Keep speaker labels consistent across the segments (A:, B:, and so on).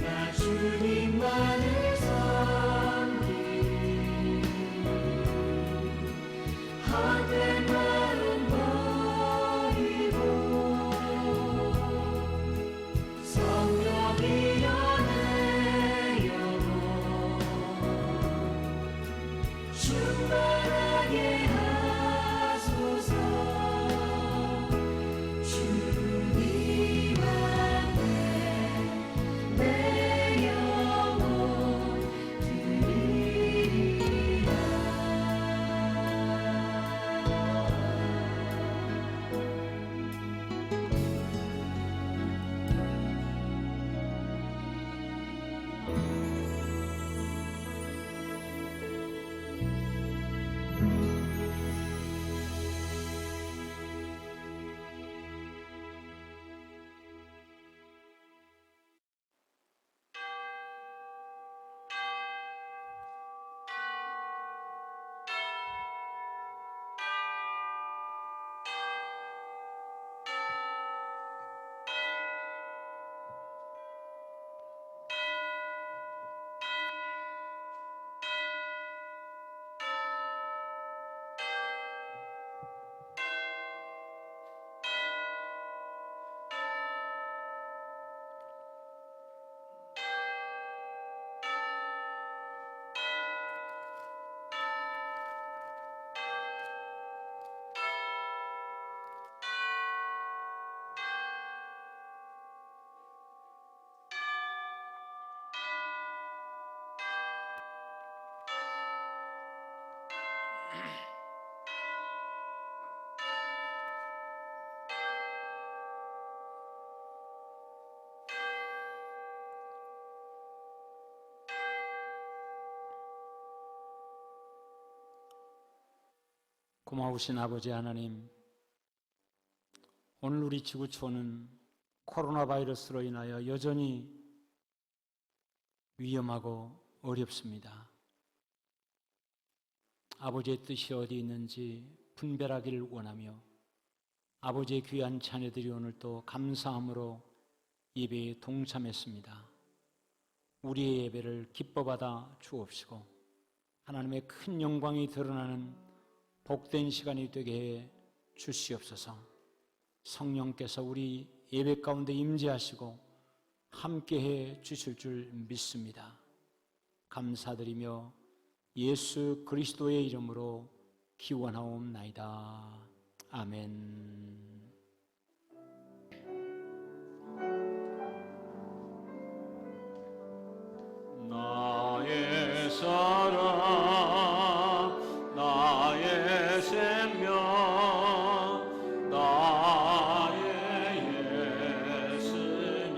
A: 나 주님만을 섬기리. 헛된 마음 버리고 성령이여 내 영혼 충만하게 하소서. 주님 앞에 내 영혼 드리리라.
B: 고마우신 아버지 하나님, 오늘 우리 지구촌은 코로나 바이러스로 인하여 여전히 위험하고 어렵습니다. 아버지의 뜻이 어디 있는지 분별하기를 원하며 아버지의 귀한 자녀들이 오늘 또 감사함으로 예배에 동참했습니다. 우리의 예배를 기뻐받아 주옵시고 하나님의 큰 영광이 드러나는 복된 시간이 되게 해 주시옵소서. 성령께서 우리 예배 가운데 임재하시고 함께해 주실 줄 믿습니다. 감사드리며 예수 그리스도의 이름으로 기원하옵나이다. 아멘.
C: 나의 사랑, 나의 생명, 나의 예수님,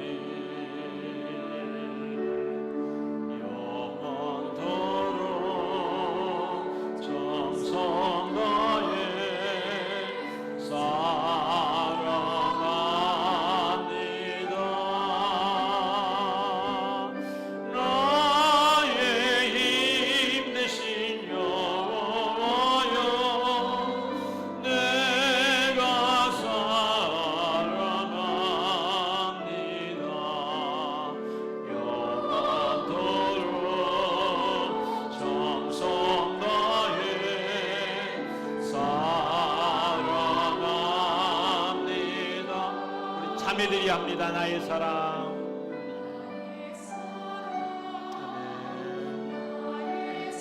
C: 영원토록 정성 다해 사랑합니다. 나의 힘 대신 여호와여, 내가 사랑합니다. 영원토록 정성 다해 사랑합니다. 우리 자매들이 합니다. 나의 사랑.
A: 나의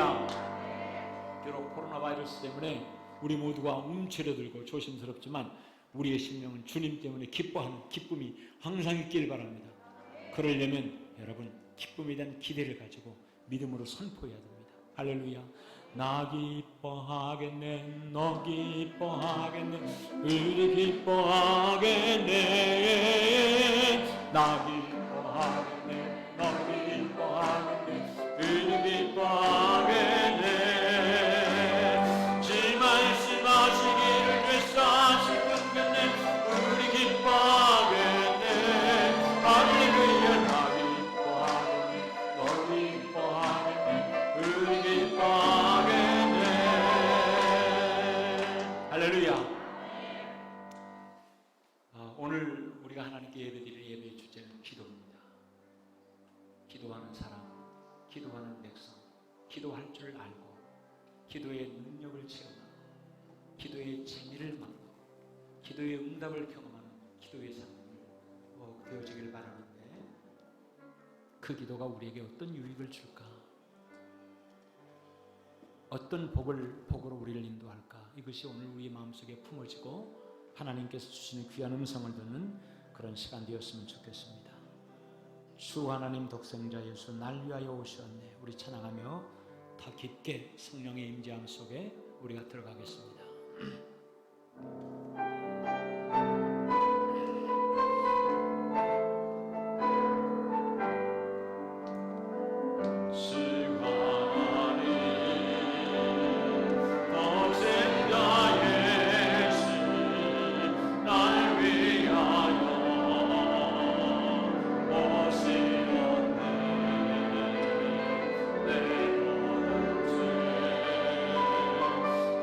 B: 할렐루야. 비록 코로나 바이러스 때문에 우리 모두가 움츠러들고 조심스럽지만 우리의 심령은 주님 때문에 기뻐하는 기쁨이 항상 있길 바랍니다. 그러려면 여러분 기쁨에 대한 기대를 가지고 믿음으로 선포해야 됩니다. 할렐루야. 나 기뻐하겠네, 너 기뻐하겠네, 우리 기뻐하겠네. 나 기뻐하겠네, 너 기뻐하겠네, 우리 기뻐하겠네. 지 말씀하시기를 죄사하실 분겠네, 우리 기뻐하겠네. 할렐루야. 나 기뻐하겠네, 너 기뻐하겠네, 우리 기뻐하겠네. 할렐루야. 오늘 우리가 하나님께 예배드릴 예배의 주제는 기도입니다. 기도하는 사람, 기도하는 백성, 기도할 줄 알고 기도의 능력을 체험하고 기도의 재미를 맡고 기도의 응답을 경험하는 기도의 삶을 되어지길 바라는데, 그 기도가 우리에게 어떤 유익을 줄까? 어떤 복으로 우리를 인도할까? 이것이 오늘 우리 마음속에 품어지고 하나님께서 주시는 귀한 음성을 듣는 그런 시간 되었으면 좋겠습니다. 주 하나님 독생자 예수 날 위하여 오셨네. 우리 찬양하며 더 깊게 성령의 임재함 속에 우리가 들어가겠습니다.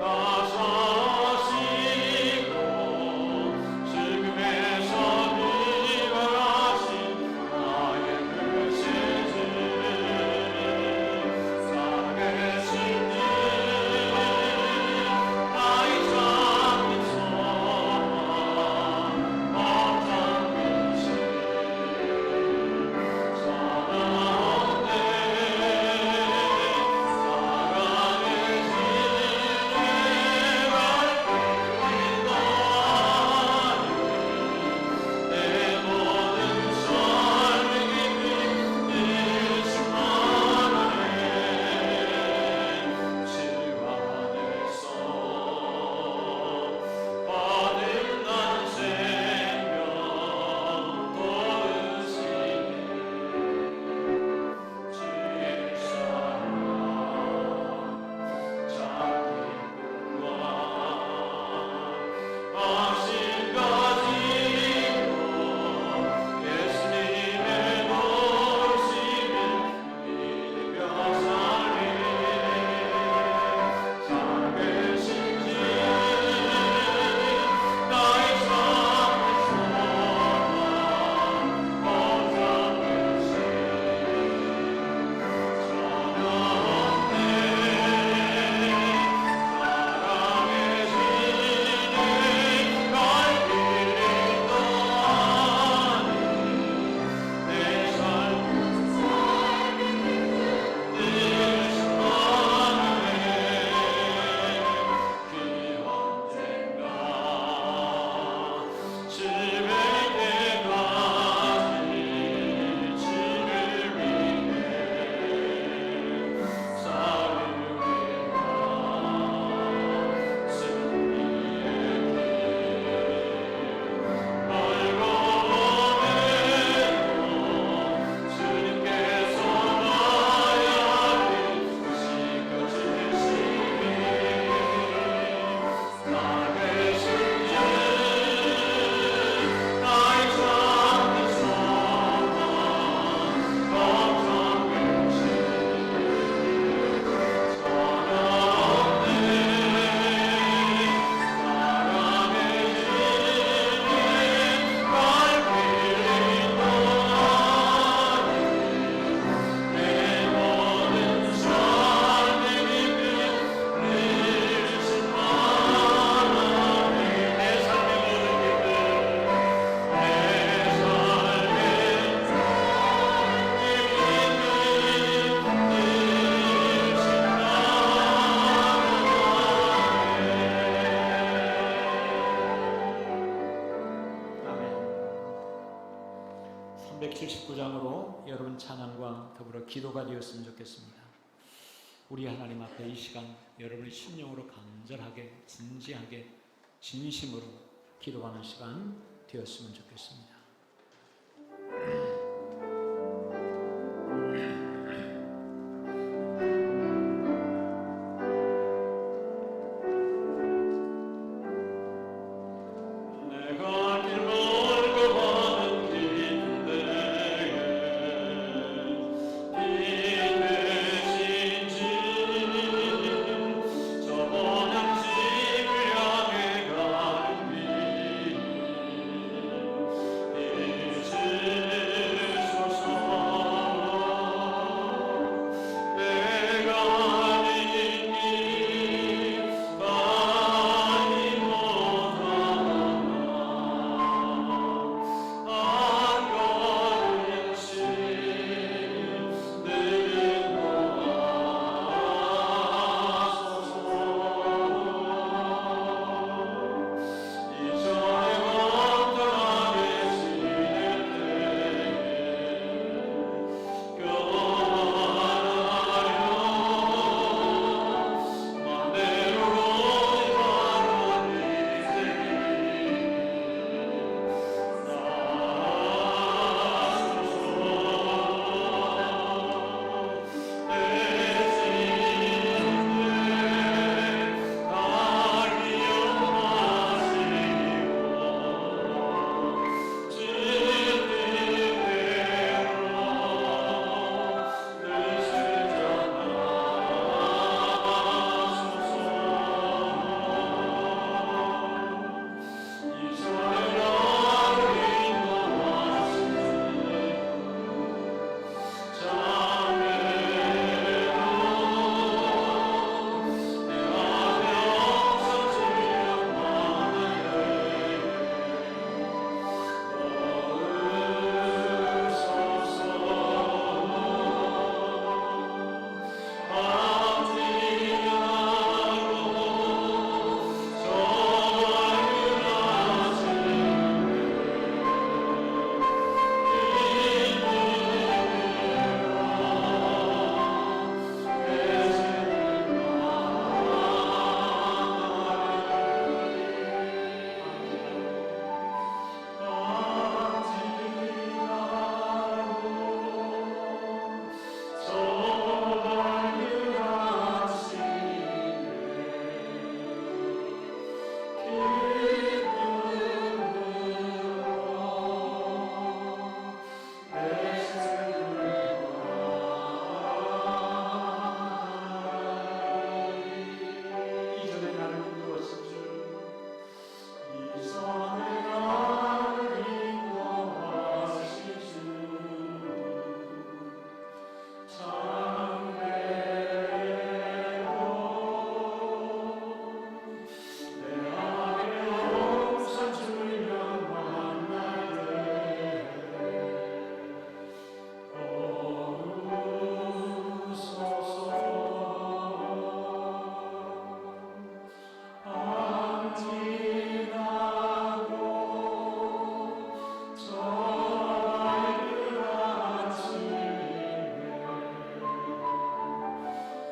C: 다
B: 379장으로 여러분 찬양과 더불어 기도가 되었으면 좋겠습니다. 우리 하나님 앞에 이 시간 여러분의 심령으로 간절하게 진지하게 진심으로 기도하는 시간 되었으면 좋겠습니다.
C: 내가 길 멀고 가는 길인데 비 대신 주님 저 먼 집을 향해 가는 길 잊으소서 내가 아닌 길 가니 못하나 한 걸음씩 늘 놓아소서 이전에 어떠하게 지낼 때에 교만하여 맘대로 고집하는 인생이
B: 이전에 나를 인도하신 주
C: 이전에 나를 인도하신 주 참되고 내 안에 없어 주면 만날 때 거루소서 안지나고 저 밝은 아침에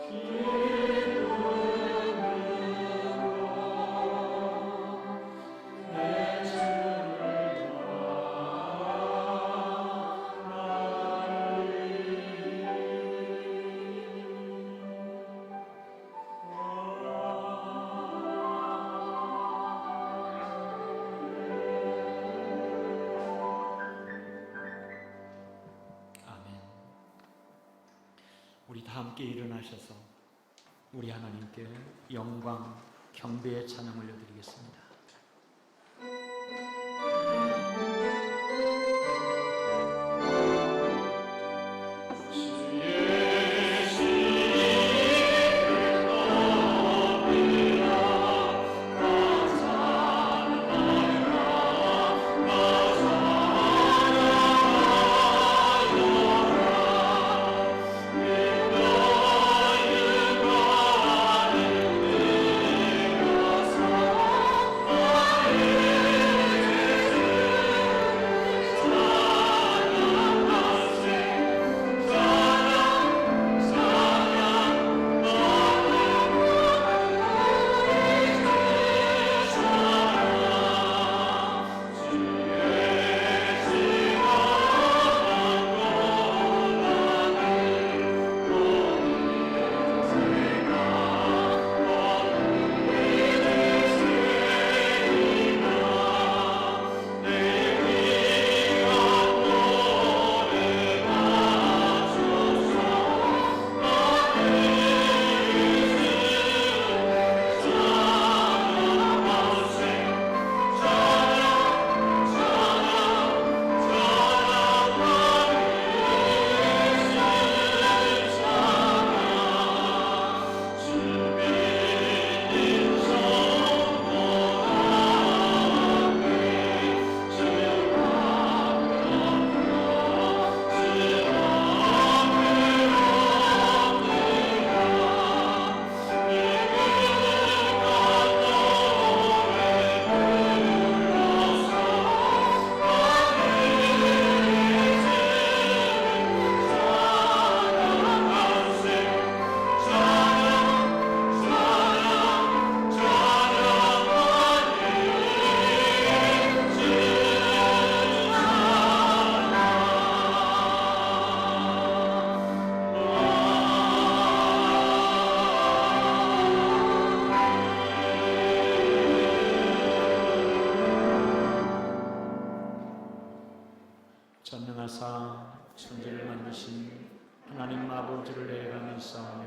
C: 기쁨으로 내 주를
B: 아멘. 우리 다 함께 일어나셔서 우리 하나님께 영광, 경배의 찬양 올려드리겠습니다.
C: 주의 시를 높이라
A: 내
B: 전능하사 천지를 만드신 하나님 아버지를 내가 믿사오며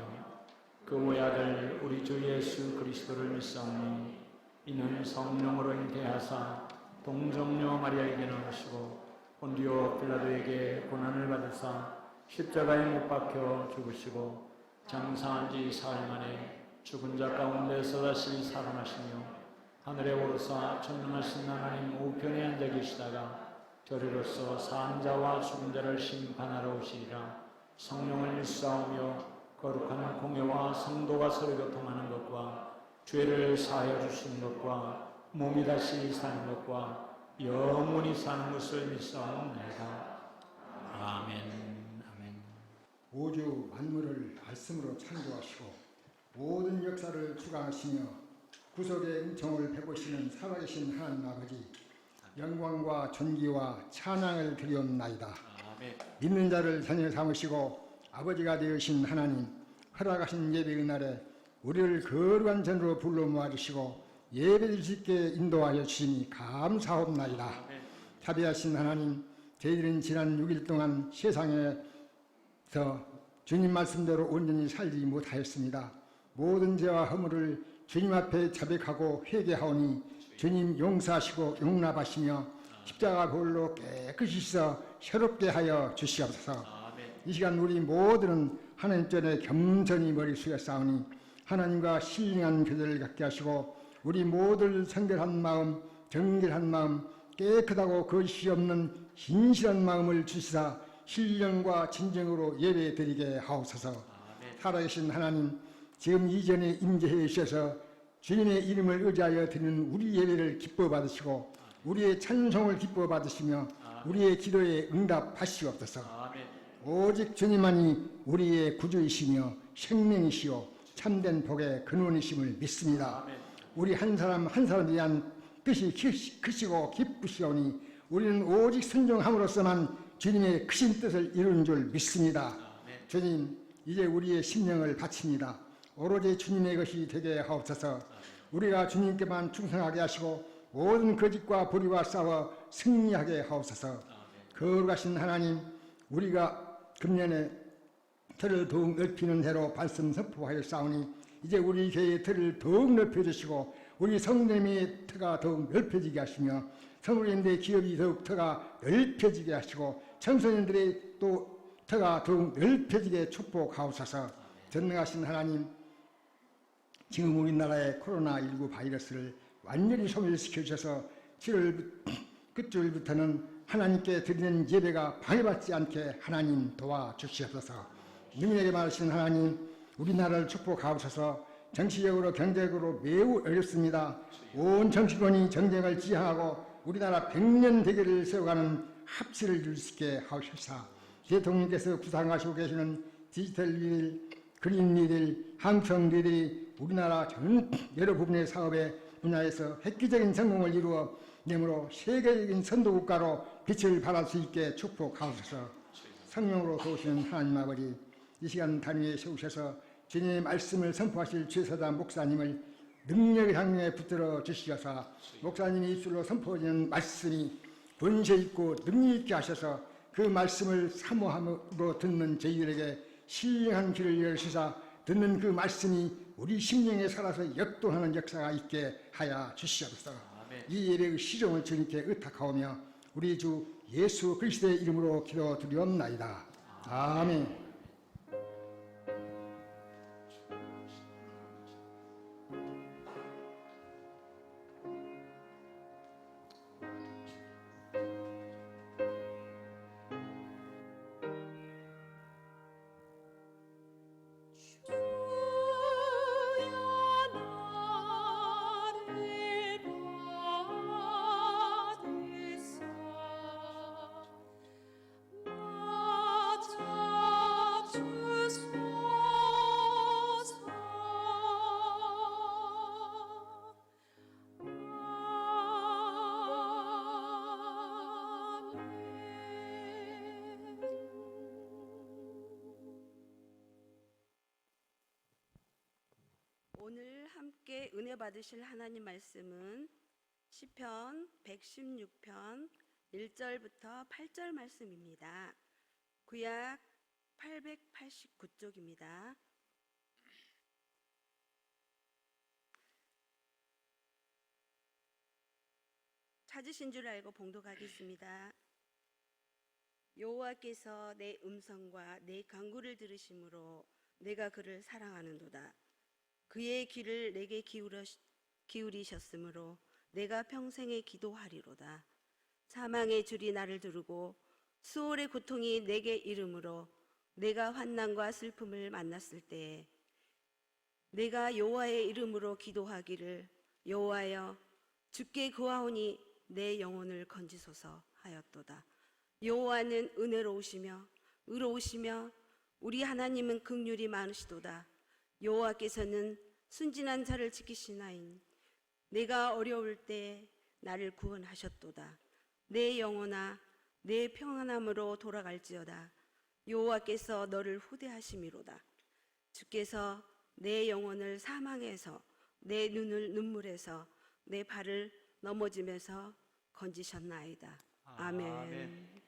B: 그 외아들 우리 주 예수 그리스도를 믿사오니 이는 성령으로 잉태하사 동정녀 마리아에게 나오시고 본디오 빌라도에게 고난을 받으사 십자가에 못 박혀 죽으시고 장사한 지 사흘 만에 죽은 자 가운데서 다시 살아나시며 하늘에 오르사 전능하신 하나님 우편에 앉아 계시다가 저리로서 산 자와 죽은 자를 심판하러 오시리라. 성령을 믿사오며 거룩한 공예와 성도가 서로 교통하는 것과 죄를 사하여 주시는 것과 몸이 다시 사는 것과 영원히 사는 것을 믿사옵나이다. 아멘. 아멘.
D: 우주 만물을 말씀으로 창조하시고 모든 역사를 주관하시며 구속의 은총을 베푸시는 살아계신 하나님 아버지, 영광과 존귀와 찬양을 드리옵나이다.
B: 아멘.
D: 믿는 자를 자녀 삼으시고 아버지가 되으신 하나님, 허락하신 예배 은날에 우리를 거룩한 전으로 불러 모아주시고 예배드릴 수 있게 인도하여 주시니 감사옵나이다.
B: 아멘.
D: 자비하신 하나님, 저희들은 지난 6일 동안 세상에서 주님 말씀대로 온전히 살지 못하였습니다. 모든 죄와 허물을 주님 앞에 자백하고 회개하오니 주님 용서하시고 용납하시며 십자가 볼로 깨끗이 씻어 새롭게 하여 주시옵소서. 이 시간 우리 모두는 하나님 전에 겸손히 머리 숙여 싸우니 하나님과 신령한 교제를 갖게 하시고 우리 모두를 성결한 마음, 정결한 마음, 깨끗하고 거짓이 없는 신실한 마음을 주시사 신령과 진정으로 예배 드리게 하옵소서. 살아계신 하나님, 지금 이전에 임재해 주셔서 주님의 이름을 의지하여 드리는 우리 예배를 기뻐 받으시고 우리의 찬송을 기뻐 받으시며 우리의 기도에 응답하시옵소서. 오직 주님만이 우리의 구주이시며 생명이시오 참된 복의 근원이심을 믿습니다. 우리 한 사람 한 사람에 대한 뜻이 크시고 기쁘시오니 우리는 오직 순종함으로써만 주님의 크신 뜻을 이루는 줄 믿습니다. 주님, 이제 우리의 심령을 바칩니다. 오로지 주님의 것이 되게 하옵소서. 우리가 주님께만 충성하게 하시고 모든 거짓과 불의와 싸워 승리하게 하옵소서. 거룩하신 하나님, 우리가 금년에 틀을 더욱 넓히는 해로 말씀 선포하여 싸우니 이제 우리 교회의 틀을 더욱 넓혀주시고 우리 성도님의 터가 더욱 넓혀지게 하시며 성도님들의 기업이 더욱 터가 넓혀지게 하시고 청소년들의 또 터가 더욱 넓혀지게 축복하옵소서. 전능하신 하나님, 지금 우리나라의 코로나19 바이러스를 완전히 소멸시켜 주셔서 7월 끝줄부터는 하나님께 드리는 예배가 방해받지 않게 하나님 도와주시옵소서. 능력에 많으신 하나님, 우리나라를 축복하옵소서. 정치적으로 경제적으로 매우 어렵습니다. 온 정치권이 정쟁을 지향하고 우리나라 100년 대계를 세워가는 합치를 줄 수 있게 하옵소서. 대통령께서 구상하시고 계시는 디지털 리딜, 그린 리딜, 항청 리딜이 우리나라 전 여러 부분의 사업의 분야에서 획기적인 성공을 이루어 내므로 세계적인 선도국가로 빛을 발할 수 있게 축복하옵소서. 성령으로 도우시는 하나님 아버지, 이 시간 단위에 세우셔서 주님의 말씀을 선포하실 최서단 목사님을 능력의 향에 붙들어 주시어서 목사님이 입술로 선포하는 말씀이 권세 있고 능력 있게 하셔서 그 말씀을 사모함으로 듣는 저희들에게 신령한 길을 열시사 듣는 그 말씀이 우리 심령에 살아서 역동하는 역사가 있게 하여 주시옵소서. 이 예배의 시종을 주님께 의탁하오며 우리 주 예수 그리스도의 이름으로 기도드리옵나이다. 아멘.
E: 오늘 함께 은혜 받으실 하나님 말씀은 시편 116편 1절부터 8절 말씀입니다. 구약 889쪽입니다. 찾으신 줄 알고 봉독하겠습니다. 여호와께서 내 음성과 내 간구를 들으심으로 내가 그를 사랑하는도다. 그의 귀를 내게 기울이셨으므로 내가 평생에 기도하리로다. 사망의 줄이 나를 두르고 수월의 고통이 내게 이르므로 내가 환난과 슬픔을 만났을 때에 내가 여호와의 이름으로 기도하기를 여호와여 주께 구하오니 내 영혼을 건지소서 하였도다. 여호와는 은혜로우시며 의로우시며 우리 하나님은 긍휼이 많으시도다. 여호와께서는 순진한 자를 지키시나인 내가 어려울 때 나를 구원하셨도다. 내 영혼아 내 평안함으로 돌아갈지어다. 여호와께서 너를 후대하심이로다. 주께서 내 영혼을 사망에서 내 눈을 눈물에서 내 발을 넘어짐에서 건지셨나이다. 아멘.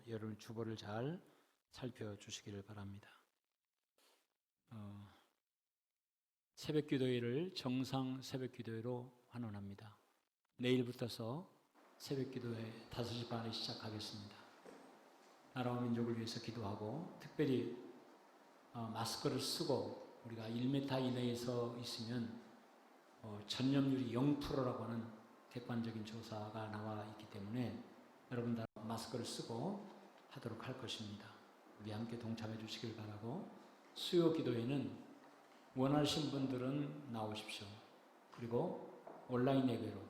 B: 여러분 주보를 잘 살펴주시기를 바랍니다. 새벽 기도회를 정상 새벽 기도회로 환원합니다. 내일부터서 새벽 기도회 5시 반에 시작하겠습니다. 나라와 민족을 위해서 기도하고 특별히 마스크를 쓰고 우리가 1m 이내에서 있으면 전염률이 0%라고 하는 객관적인 조사가 나와 있기 때문에 여러분 다 마스크를 쓰고 하도록 할 것입니다. 우리 함께 동참해 주시길 바라고, 수요 기도회는 원하시는 분들은 나오십시오. 그리고 온라인 예배로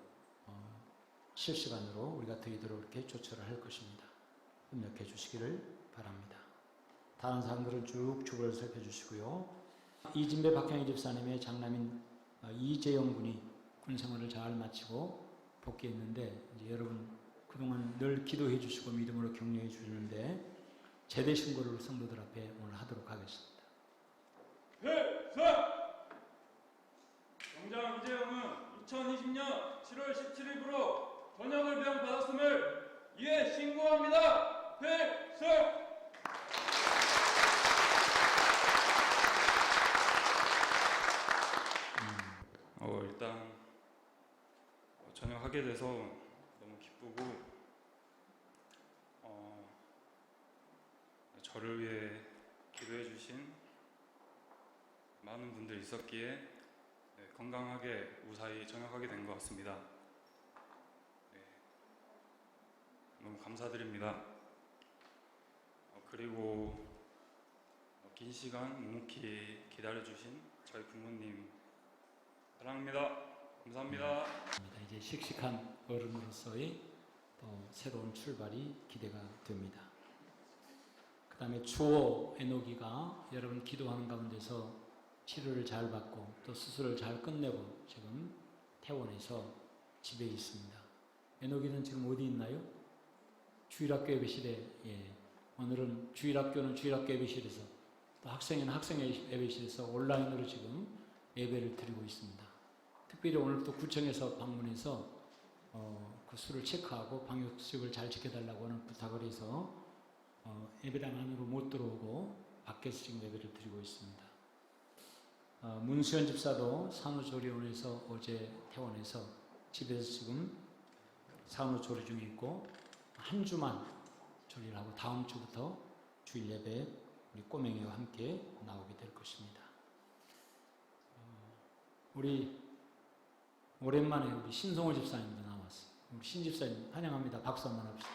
B: 실시간으로 우리가 드리도록 이렇게 조처를 할 것입니다. 협력해 주시기를 바랍니다. 다른 사람들은 쭉 주보를 살펴주시고요. 이진배 박형희 집사님의 장남인 이재영 군이 군생활을 잘 마치고 복귀했는데, 이제 여러분 그동안 늘 기도해 주시고 믿음으로 격려해 주시는데 제대 신고를 성도들 앞에 오늘 하도록 하겠습니다.
C: 병장 이재영은 2020년 7월 17일부로 전역을 배양받았음을 이에 신고합니다. 필승! 일단 전역하게 돼서 너무 기쁘고, 저를 위해 기도해 주신 많은 분들이 있었기에 건강하게 무사히 전역하게 된 것 같습니다. 너무 감사드립니다. 그리고 긴 시간 묵묵히 기다려주신 저희 부모님 사랑합니다. 감사합니다.
B: 이제 씩씩한 어른으로서의 또 새로운 출발이 기대가 됩니다. 그 다음에 주호 에노기가 여러분 기도하는 가운데서 치료를 잘 받고 또 수술을 잘 끝내고 지금 퇴원해서 집에 있습니다. 에노기는 지금 어디 있나요? 주일학교 예배실에, 오늘은 주일학교는 주일학교 예배실에서, 또 학생은 학생 예배실에서 온라인으로 지금 예배를 드리고 있습니다. 특별히 오늘 또 구청에서 방문해서 그 수를 체크하고 방역수칙을 잘 지켜달라고 하는 부탁을 해서 예배당 안으로 못 들어오고 밖에서 지금 예배를 드리고 있습니다. 문수현 집사도 산후조리원에서 어제 퇴원해서 집에서 지금 산후조리 중에 있고, 한 주만 조리를 하고 다음 주부터 주일 예배에 우리 꼬맹이와 함께 나오게 될 것입니다. 우리 오랜만에 우리 신성호 집사님도 나왔어요. 우리 신 집사님 환영합니다. 박수 한번 합시다.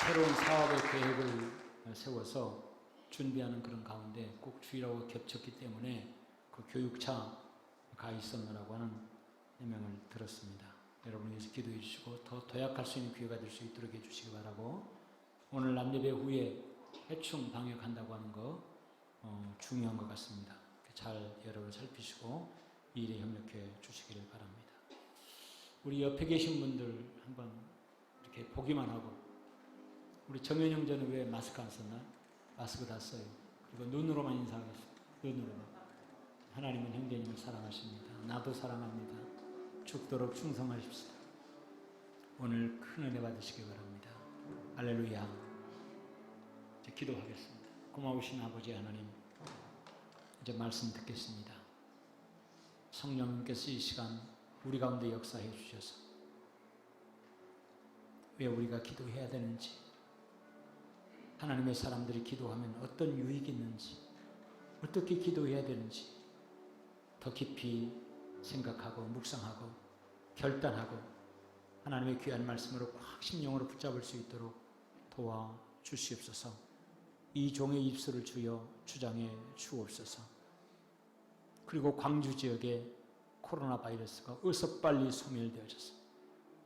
B: 새로운 사업의 계획을 세워서 준비하는 그런 가운데 꼭 주일하고 겹쳤기 때문에 그 교육차 가 있었느라고 하는 해명을 들었습니다. 여러분 위해서 기도해 주시고 더 도약할 수 있는 기회가 될 수 있도록 해주시기 바라고, 오늘 남예배 후에 해충 방역한다고 하는 거 중요한 것 같습니다. 잘 여러분 살피시고 이 일에 협력해 주시기를 바랍니다. 우리 옆에 계신 분들 한번 이렇게 보기만 하고, 우리 정현 형제는 왜 마스크 안 썼나? 마스크 다 써요. 그리고 눈으로만 인사하겠습니다. 눈으로만. 하나님은 형제님을 사랑하십니다. 나도 사랑합니다. 죽도록 충성하십시오. 오늘 큰 은혜 받으시기 바랍니다. 할렐루야. 이제 기도하겠습니다. 고마우신 아버지 하나님, 이제 말씀 듣겠습니다. 성령님께서 이 시간 우리 가운데 역사해 주셔서 왜 우리가 기도해야 되는지, 하나님의 사람들이 기도하면 어떤 유익이 있는지, 어떻게 기도해야 되는지 더 깊이 생각하고 묵상하고 결단하고 하나님의 귀한 말씀으로 꽉 심령으로 붙잡을 수 있도록 도와주시옵소서. 이 종의 입술을 주여 주장해 주옵소서. 그리고 광주 지역에 코로나 바이러스가 어서 빨리 소멸되어져서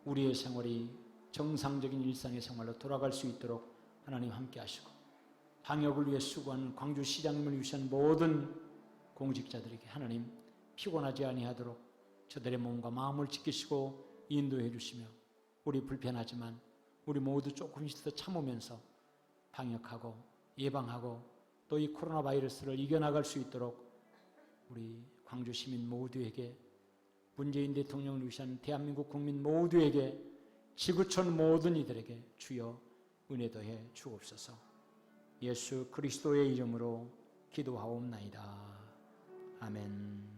B: 우리의 생활이 정상적인 일상의 생활로 돌아갈 수 있도록 하나님 함께 하시고, 방역을 위해 수고하는 광주 시장님을 위한 모든 공직자들에게 하나님 피곤하지 아니하도록 저들의 몸과 마음을 지키시고 인도해 주시며, 우리 불편하지만 우리 모두 조금씩 더 참으면서 방역하고 예방하고 또 이 코로나 바이러스를 이겨나갈 수 있도록 우리 광주 시민 모두에게, 문재인 대통령을 위한 대한민국 국민 모두에게, 지구촌 모든 이들에게 주여 은혜 더해 주옵소서. 예수 그리스도의 이름으로 기도하옵나이다. 아멘.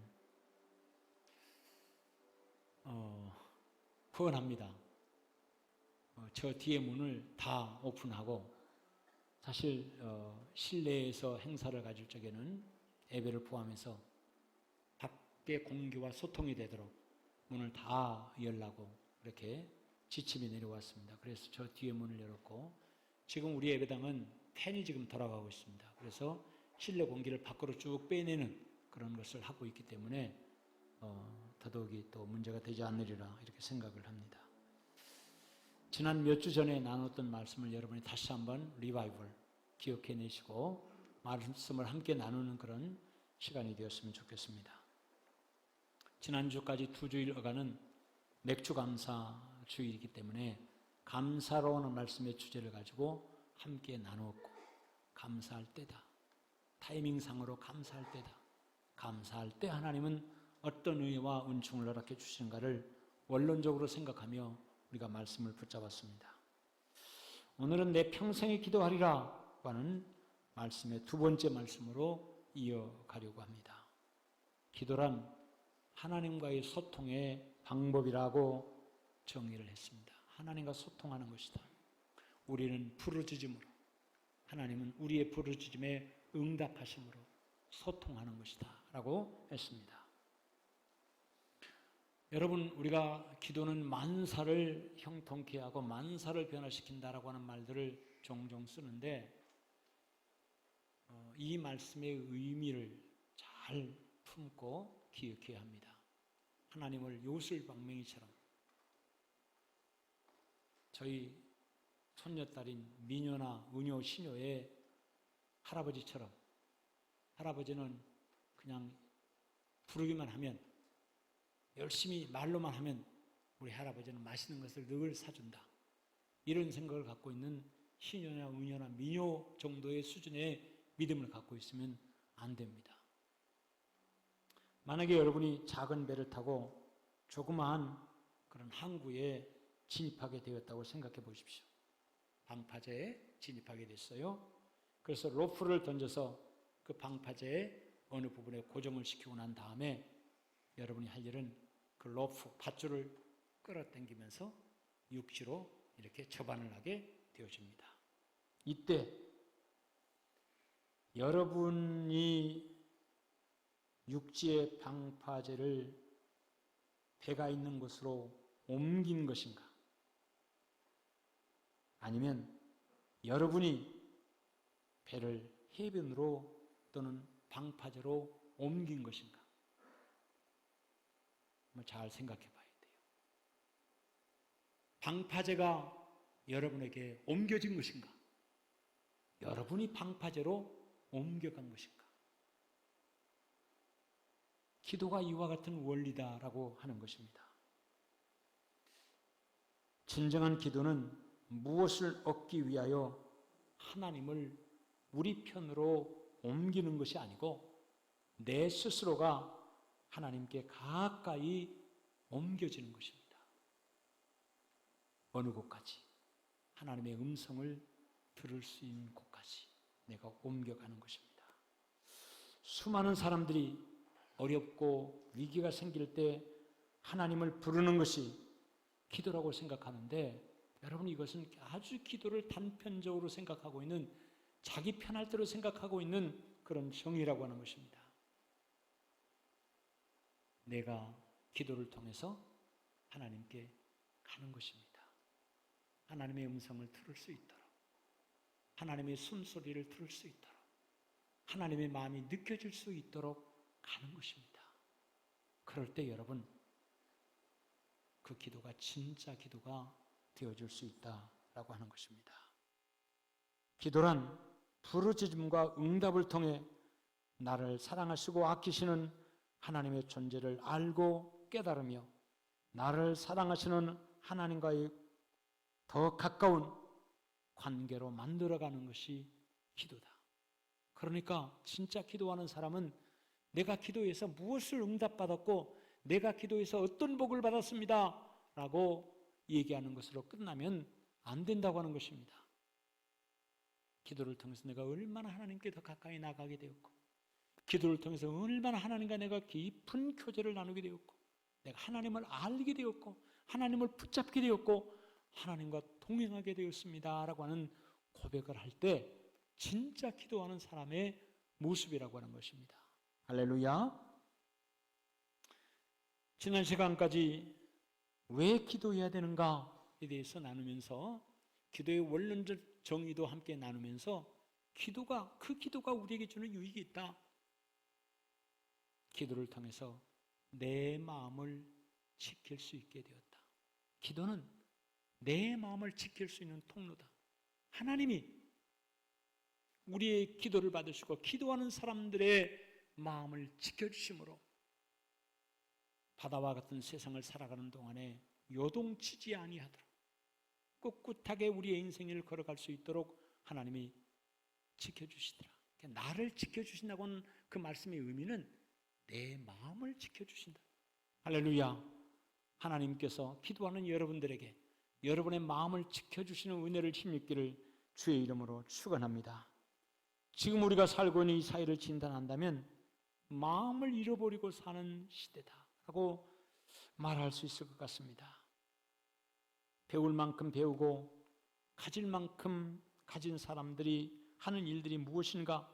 B: 후원합니다. 저 뒤에 문을 다 오픈하고 사실 실내에서 행사를 가질 적에는 예배를 포함해서 밖에 공기와 소통이 되도록 문을 다 열라고 이렇게 지침이 내려왔습니다. 그래서 저 뒤에 문을 열었고 지금 우리 예배당은 팬이 지금 돌아가고 있습니다. 그래서 실내 공기를 밖으로 쭉 빼내는 그런 것을 하고 있기 때문에 더더욱이 또 문제가 되지 않으리라 이렇게 생각을 합니다. 지난 몇 주 전에 나눴던 말씀을 여러분이 다시 한번 리바이벌 기억해내시고 말씀을 함께 나누는 그런 시간이 되었으면 좋겠습니다. 지난주까지 2주일간은 맥주 감사 주일이기 때문에 감사로 하는 말씀의 주제를 가지고 함께 나누었고 감사할 때다. 타이밍상으로 감사할 때다. 감사할 때 하나님은 어떤 은혜와 은총을 허락해 주시는가를 원론적으로 생각하며 우리가 말씀을 붙잡았습니다. 오늘은 내 평생에 기도하리라 하는 말씀의 두 번째 말씀으로 이어가려고 합니다. 기도란 하나님과의 소통의 방법이라고 정의를 했습니다. 하나님과 소통하는 것이다. 우리는 부르짖음으로 하나님은 우리의 부르짖음에 응답하심으로 소통하는 것이다 라고 했습니다. 여러분, 우리가 기도는 만사를 형통케 하고 만사를 변화시킨다라고 하는 말들을 종종 쓰는데 이 말씀의 의미를 잘 품고 기억해야 합니다. 하나님을 요술방맹이처럼 저희 손녀딸인 미녀나 은효, 신효의 할아버지처럼 할아버지는 그냥 부르기만 하면 열심히 말로만 하면 우리 할아버지는 맛있는 것을 늘 사준다. 이런 생각을 갖고 있는 신효나 은효나 미녀 정도의 수준의 믿음을 갖고 있으면 안 됩니다. 만약에 여러분이 작은 배를 타고 조그마한 그런 항구에 진입하게 되었다고 생각해 보십시오. 방파제에 진입하게 됐어요. 그래서 로프를 던져서 그 방파제의 어느 부분에 고정을 시키고 난 다음에 여러분이 할 일은 그 로프 밧줄을 끌어당기면서 육지로 이렇게 접안을 하게 되어집니다. 이때 여러분이 육지의 방파제를 배가 있는 곳으로 옮긴 것인가? 아니면 여러분이 배를 해변으로 또는 방파제로 옮긴 것인가? 잘 생각해 봐야 돼요. 방파제가 여러분에게 옮겨진 것인가? 여러분이 방파제로 옮겨간 것인가? 기도가 이와 같은 원리다라고 하는 것입니다. 진정한 기도는 무엇을 얻기 위하여 하나님을 우리 편으로 옮기는 것이 아니고 내 스스로가 하나님께 가까이 옮겨지는 것입니다. 어느 곳까지? 하나님의 음성을 들을 수 있는 곳까지 내가 옮겨가는 것입니다. 수많은 사람들이 어렵고 위기가 생길 때 하나님을 부르는 것이 기도라고 생각하는데 여러분, 이것은 아주 기도를 단편적으로 생각하고 있는, 자기 편할 대로 생각하고 있는 그런 정의라고 하는 것입니다. 내가 기도를 통해서 하나님께 가는 것입니다. 하나님의 음성을 들을 수 있도록, 하나님의 숨소리를 들을 수 있도록, 하나님의 마음이 느껴질 수 있도록 가는 것입니다. 그럴 때 여러분, 그 기도가 진짜 기도가 되어줄 수 있다라고 하는 것입니다. 기도란 부르짖음과 응답을 통해 나를 사랑하시고 아끼시는 하나님의 존재를 알고 깨달으며 나를 사랑하시는 하나님과의 더 가까운 관계로 만들어가는 것이 기도다. 그러니까 진짜 기도하는 사람은 내가 기도해서 무엇을 응답받았고 내가 기도해서 어떤 복을 받았습니다 라고 얘기하는 것으로 끝나면 안 된다고 하는 것입니다. 기도를 통해서 내가 얼마나 하나님께 더 가까이 나가게 되었고, 기도를 통해서 얼마나 하나님과 내가 깊은 교제를 나누게 되었고, 내가 하나님을 알게 되었고, 하나님을 붙잡게 되었고, 하나님과 동행하게 되었습니다 라고 하는 고백을 할 때 진짜 기도하는 사람의 모습이라고 하는 것입니다. 할렐루야. 지난 시간까지 왜 기도해야 되는가에 대해서 나누면서 기도의 원론적 정의도 함께 나누면서 그 기도가 우리에게 주는 유익이 있다. 기도를 통해서 내 마음을 지킬 수 있게 되었다. 기도는 내 마음을 지킬 수 있는 통로다. 하나님이 우리의 기도를 받으시고 기도하는 사람들의 마음을 지켜주심으로 바다와 같은 세상을 살아가는 동안에 요동치지 아니하도록 꿋꿋하게 우리의 인생을 걸어갈 수 있도록 하나님이 지켜주시더라. 나를 지켜주신다고 하는 그 말씀의 의미는 내 마음을 지켜주신다. 할렐루야. 하나님께서 기도하는 여러분들에게 여러분의 마음을 지켜주시는 은혜를 힘입기를 주의 이름으로 축원합니다. 지금 우리가 살고 있는 이 사회를 진단한다면 마음을 잃어버리고 사는 시대다라고 말할 수 있을 것 같습니다. 배울 만큼 배우고 가질 만큼 가진 사람들이 하는 일들이 무엇인가?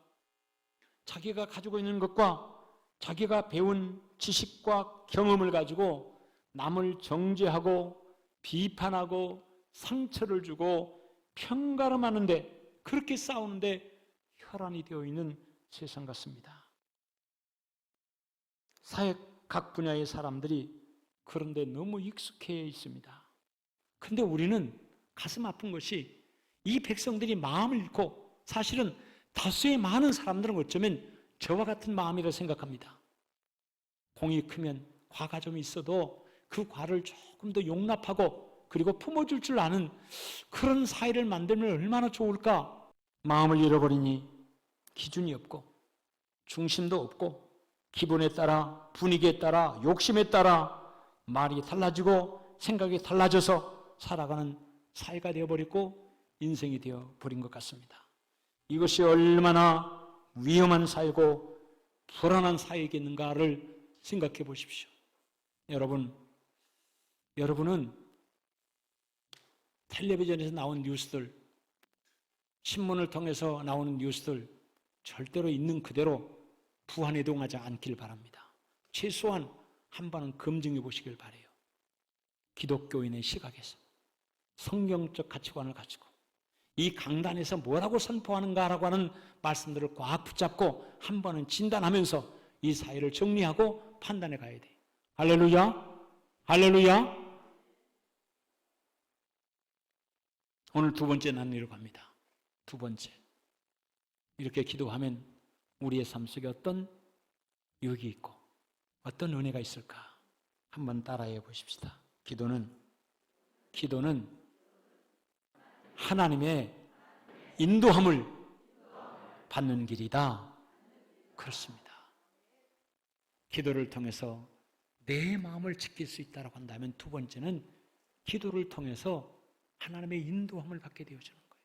B: 자기가 가지고 있는 것과 자기가 배운 지식과 경험을 가지고 남을 정죄하고 비판하고 상처를 주고 편가름하는데 그렇게 싸우는데 혈안이 되어 있는 세상 같습니다. 사회 각 분야의 사람들이 그런데 너무 익숙해 있습니다. 근데 우리는 가슴 아픈 것이 이 백성들이 마음을 잃고 사실은 다수의 많은 사람들은 어쩌면 저와 같은 마음이라고 생각합니다. 공이 크면 과가 좀 있어도 그 과를 조금 더 용납하고 그리고 품어줄 줄 아는 그런 사회를 만들면 얼마나 좋을까? 마음을 잃어버리니 기준이 없고 중심도 없고 기분에 따라 분위기에 따라 욕심에 따라 말이 달라지고 생각이 달라져서 살아가는 사회가 되어버렸고 인생이 되어버린 것 같습니다. 이것이 얼마나 위험한 사회고 불안한 사회이겠는가를 생각해 보십시오. 여러분은 텔레비전에서 나온 뉴스들, 신문을 통해서 나오는 뉴스들 절대로 있는 그대로 부안해동하지 않길 바랍니다. 최소한 한 번은 검증해 보시길 바라요. 기독교인의 시각에서 성경적 가치관을 가지고 이 강단에서 뭐라고 선포하는가라고 하는 말씀들을 꽉 붙잡고 한 번은 진단하면서 이 사회를 정리하고 판단해 가야 돼요. 할렐루야! 할렐루야! 오늘 두 번째 나누기로 갑니다. 두 번째. 이렇게 기도하면 우리의 삶 속에 어떤 유익이 있고 어떤 은혜가 있을까? 한번 따라해 보십시다. 기도는 하나님의 인도함을 받는 길이다. 그렇습니다. 기도를 통해서 내 마음을 지킬 수 있다고 한다면 두 번째는 기도를 통해서 하나님의 인도함을 받게 되어지는 거예요.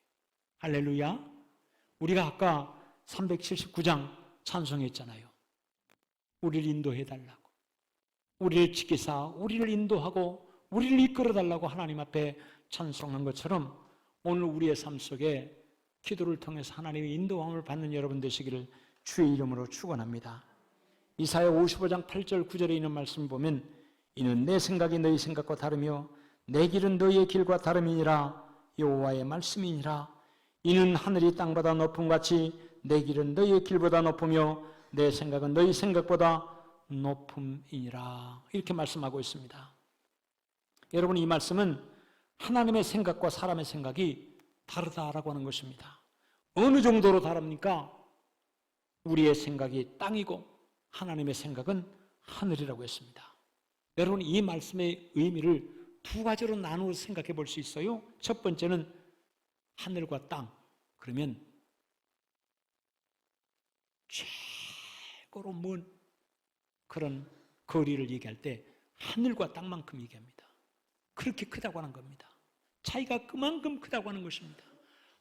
B: 할렐루야. 우리가 아까 379장 찬송했잖아요. 우리를 인도해달라고. 우리를 지키사 우리를 인도하고 우리를 이끌어달라고 하나님 앞에 찬송한 것처럼 오늘 우리의 삶 속에 기도를 통해서 하나님의 인도함을 받는 여러분 되시기를 주의 이름으로 축원합니다. 이사야 55장 8절 9절에 있는 말씀 보면 이는 내 생각이 너희 생각과 다르며 내 길은 너희의 길과 다름이니라 여호와의 말씀이니라. 이는 하늘이 땅보다 높음같이 내 길은 너희의 길보다 높으며 내 생각은 너희 생각보다 높음이니라. 이렇게 말씀하고 있습니다. 여러분, 이 말씀은 하나님의 생각과 사람의 생각이 다르다라고 하는 것입니다. 어느 정도로 다릅니까? 우리의 생각이 땅이고 하나님의 생각은 하늘이라고 했습니다. 여러분, 이 말씀의 의미를 두 가지로 나누어 생각해 볼 수 있어요. 첫 번째는 하늘과 땅. 그러면 최고로 먼 그런 거리를 얘기할 때 하늘과 땅만큼 얘기합니다. 그렇게 크다고 하는 겁니다. 차이가 그만큼 크다고 하는 것입니다.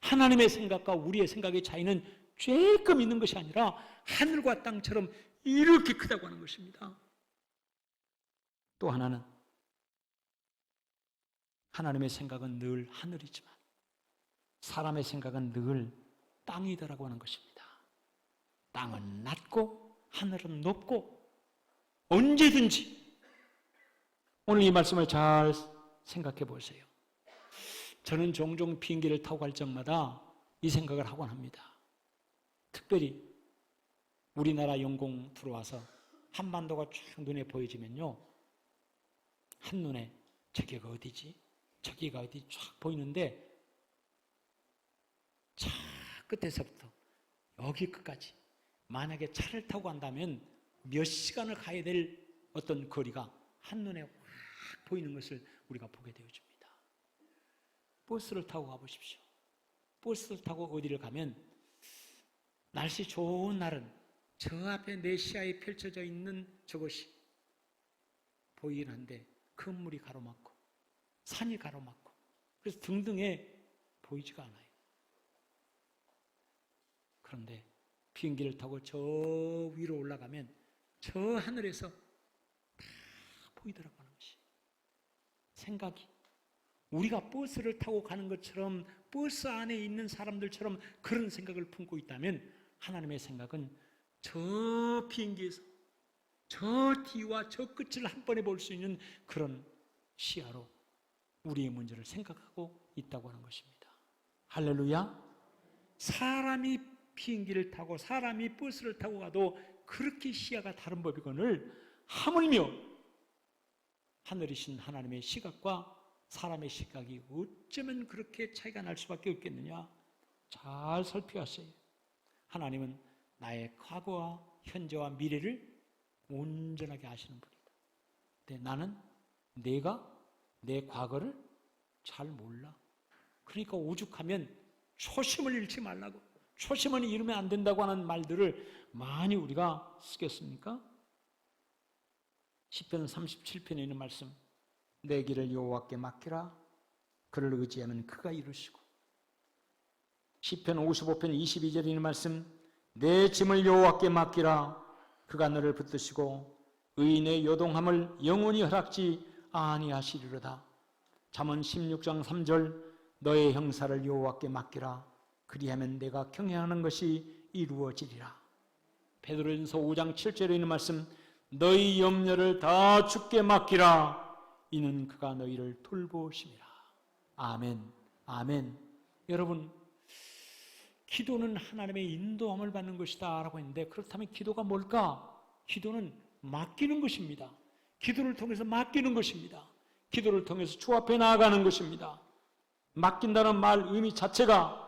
B: 하나님의 생각과 우리의 생각의 차이는 조금 있는 것이 아니라 하늘과 땅처럼 이렇게 크다고 하는 것입니다. 또 하나는 하나님의 생각은 늘 하늘이지만 사람의 생각은 늘 땅이다라고 하는 것입니다. 땅은 낮고 하늘은 높고 언제든지, 오늘 이 말씀을 잘 생각해 보세요. 저는 종종 비행기를 타고 갈 적마다 이 생각을 하곤 합니다. 특별히 우리나라 영공 들어와서 한반도가 쫙 눈에 보여지면요, 한눈에 저기가 어디지? 저기가 어디 쫙 보이는데 차 끝에서부터 여기 끝까지 만약에 차를 타고 간다면 몇 시간을 가야 될 어떤 거리가 한눈에 확 보이는 것을 우리가 보게 되어집니다. 버스를 타고 가보십시오. 버스를 타고 어디를 가면 날씨 좋은 날은 저 앞에 내 시야에 펼쳐져 있는 저것이 보이긴 한데 건물이 가로막고 산이 가로막고 그래서 등등에 보이지가 않아요. 그런데 비행기를 타고 저 위로 올라가면 저 하늘에서 다 보이더라고 하는 것이. 생각이 우리가 버스를 타고 가는 것처럼 버스 안에 있는 사람들처럼 그런 생각을 품고 있다면 하나님의 생각은 저 비행기에서 저 뒤와 저 끝을 한 번에 볼 수 있는 그런 시야로 우리의 문제를 생각하고 있다고 하는 것입니다. 할렐루야. 사람이 비행기를 타고 사람이 버스를 타고 가도 그렇게 시야가 다른 법이거늘 하물며 하늘이신 하나님의 시각과 사람의 시각이 어쩌면 그렇게 차이가 날 수밖에 없겠느냐. 잘 살펴하세요. 하나님은 나의 과거와 현재와 미래를 온전하게 아시는 분이다. 근데 나는 내가 내 과거를 잘 몰라. 그러니까 오죽하면 초심을 잃지 말라고, 초심을 잃으면 안 된다고 하는 말들을 많이 우리가 쓰겠습니까? 시편 37편에 있는 말씀, 내 길을 여호와께 맡기라. 그를 의지하면 그가 이루시고. 시편 55편 22절에 있는 말씀, 내 짐을 여호와께 맡기라. 그가 너를 붙드시고 의인의 요동함을 영원히 허락지 아니하시리로다. 잠언 16장 3절, 너의 형사를 여호와께 맡기라. 그리하면 내가 경영하는 것이 이루어지리라. 베드로전서 5장 7절에 있는 말씀, 너희 염려를 다 주께 맡기라. 이는 그가 너희를 돌보심이라. 아멘, 아멘. 여러분, 기도는 하나님의 인도함을 받는 것이다 라고 했는데, 그렇다면 기도가 뭘까? 기도는 맡기는 것입니다. 기도를 통해서 맡기는 것입니다. 기도를 통해서 주 앞에 나아가는 것입니다. 맡긴다는 말 의미 자체가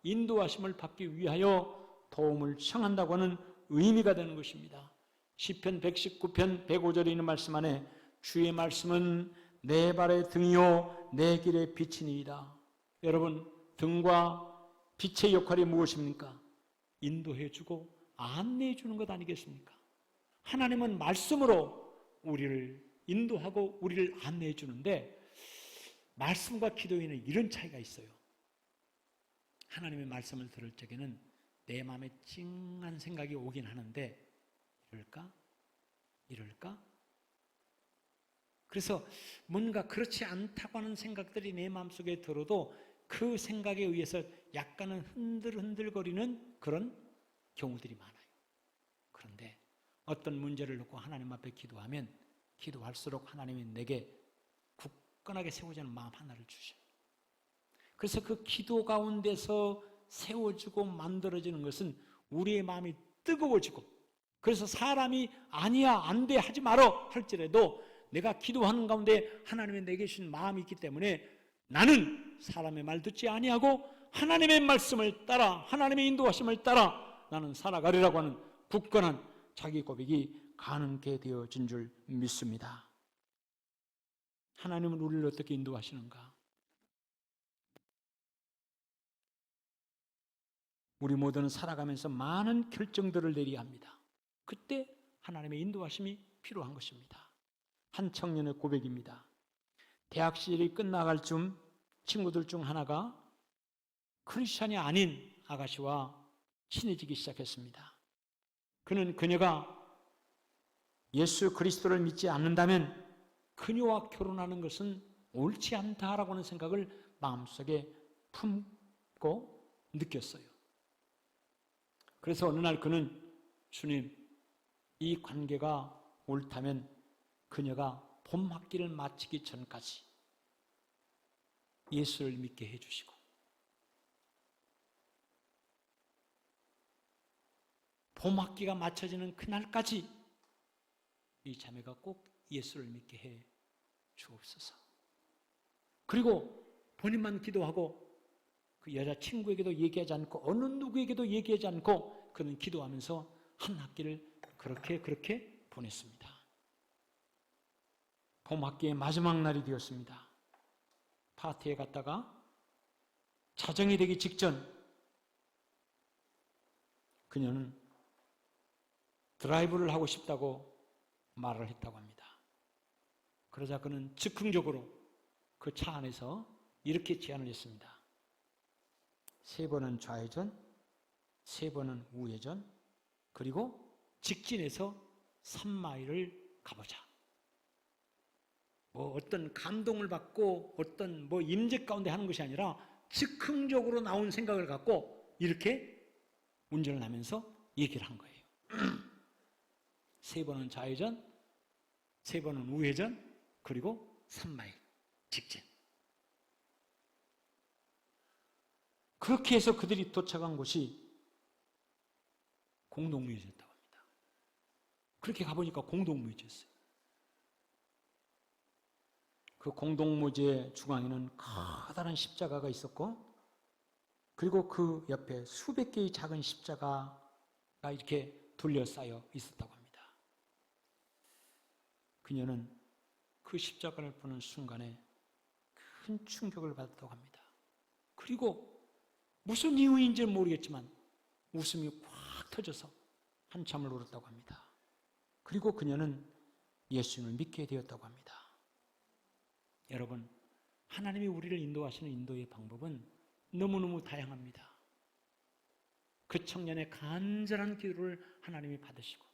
B: 인도하심을 받기 위하여 도움을 청한다고 하는 의미가 되는 것입니다. 시편 119편 105절에 있는 말씀 안에 주의 말씀은 내 발의 등이요 내 길의 빛이니이다. 여러분, 등과 빛의 역할이 무엇입니까? 인도해주고 안내해주는 것 아니겠습니까? 하나님은 말씀으로 우리를 인도하고 우리를 안내해주는데, 말씀과 기도에는 이런 차이가 있어요. 하나님의 말씀을 들을 적에는 내 마음에 찡한 생각이 오긴 하는데, 이럴까? 그래서 뭔가 그렇지 않다고 하는 생각들이 내 마음속에 들어도 그 생각에 의해서 약간은 흔들흔들거리는 그런 경우들이 많아요. 그런데 어떤 문제를 놓고 하나님 앞에 기도하면 기도할수록 하나님이 내게 굳건하게 세우자는 마음 하나를 주셔요. 그래서 그 기도 가운데서 세워지고 만들어지는 것은 우리의 마음이 뜨거워지고, 그래서 사람이 아니야 안 돼 하지 말어 할지라도 내가 기도하는 가운데 하나님의 내게 주신 마음이 있기 때문에 나는 사람의 말 듣지 아니하고 하나님의 말씀을 따라, 하나님의 인도하심을 따라 나는 살아가리라고 하는 굳건한 자기 고백이 가능케 되어진 줄 믿습니다. 하나님은 우리를 어떻게 인도하시는가? 우리 모두는 살아가면서 많은 결정들을 내려야 합니다. 그때 하나님의 인도하심이 필요한 것입니다. 한 청년의 고백입니다. 대학 시절이 끝나갈 쯤 친구들 중 하나가 크리스찬이 아닌 아가씨와 친해지기 시작했습니다. 그는 그녀가 예수 그리스도를 믿지 않는다면 그녀와 결혼하는 것은 옳지 않다라고 하는 생각을 마음속에 품고 느꼈어요. 그래서 어느 날 그는 주님, 이 관계가 옳다면 그녀가 봄 학기를 마치기 전까지 예수를 믿게 해주시고 봄 학기가 마쳐지는 그날까지 이 자매가 꼭 예수를 믿게 해 주옵소서. 그리고 본인만 기도하고 그 여자친구에게도 얘기하지 않고 어느 누구에게도 얘기하지 않고 그는 기도하면서 한 학기를 그렇게 보냈습니다. 봄 학기의 마지막 날이 되었습니다. 파티에 갔다가 자정이 되기 직전 그녀는 드라이브를 하고 싶다고 말을 했다고 합니다. 그러자 그는 즉흥적으로 그 차 안에서 이렇게 제안을 했습니다. 3번은 좌회전, 3번은 우회전, 그리고 직진해서 3마일을 가보자. 뭐 어떤 감동을 받고 어떤 뭐 임재 가운데 하는 것이 아니라 즉흥적으로 나온 생각을 갖고 이렇게 운전을 하면서 얘기를 한 거예요. 3번은 좌회전, 3번은 우회전, 그리고 3마일 직진. 그렇게 해서 그들이 도착한 곳이 공동묘지였다고 합니다. 그렇게 가보니까 공동묘지였어요. 그 공동묘지의 중앙에는 커다란 십자가가 있었고 그리고 그 옆에 수백 개의 작은 십자가가 이렇게 둘러싸여 있었다고 합니다. 그녀는 그 십자가를 보는 순간에 큰 충격을 받았다고 합니다. 그리고 무슨 이유인지는 모르겠지만 웃음이 꽉 터져서 한참을 울었다고 합니다. 그리고 그녀는 예수님을 믿게 되었다고 합니다. 여러분, 하나님이 우리를 인도하시는 인도의 방법은 너무너무 다양합니다. 그 청년의 간절한 기도를 하나님이 받으시고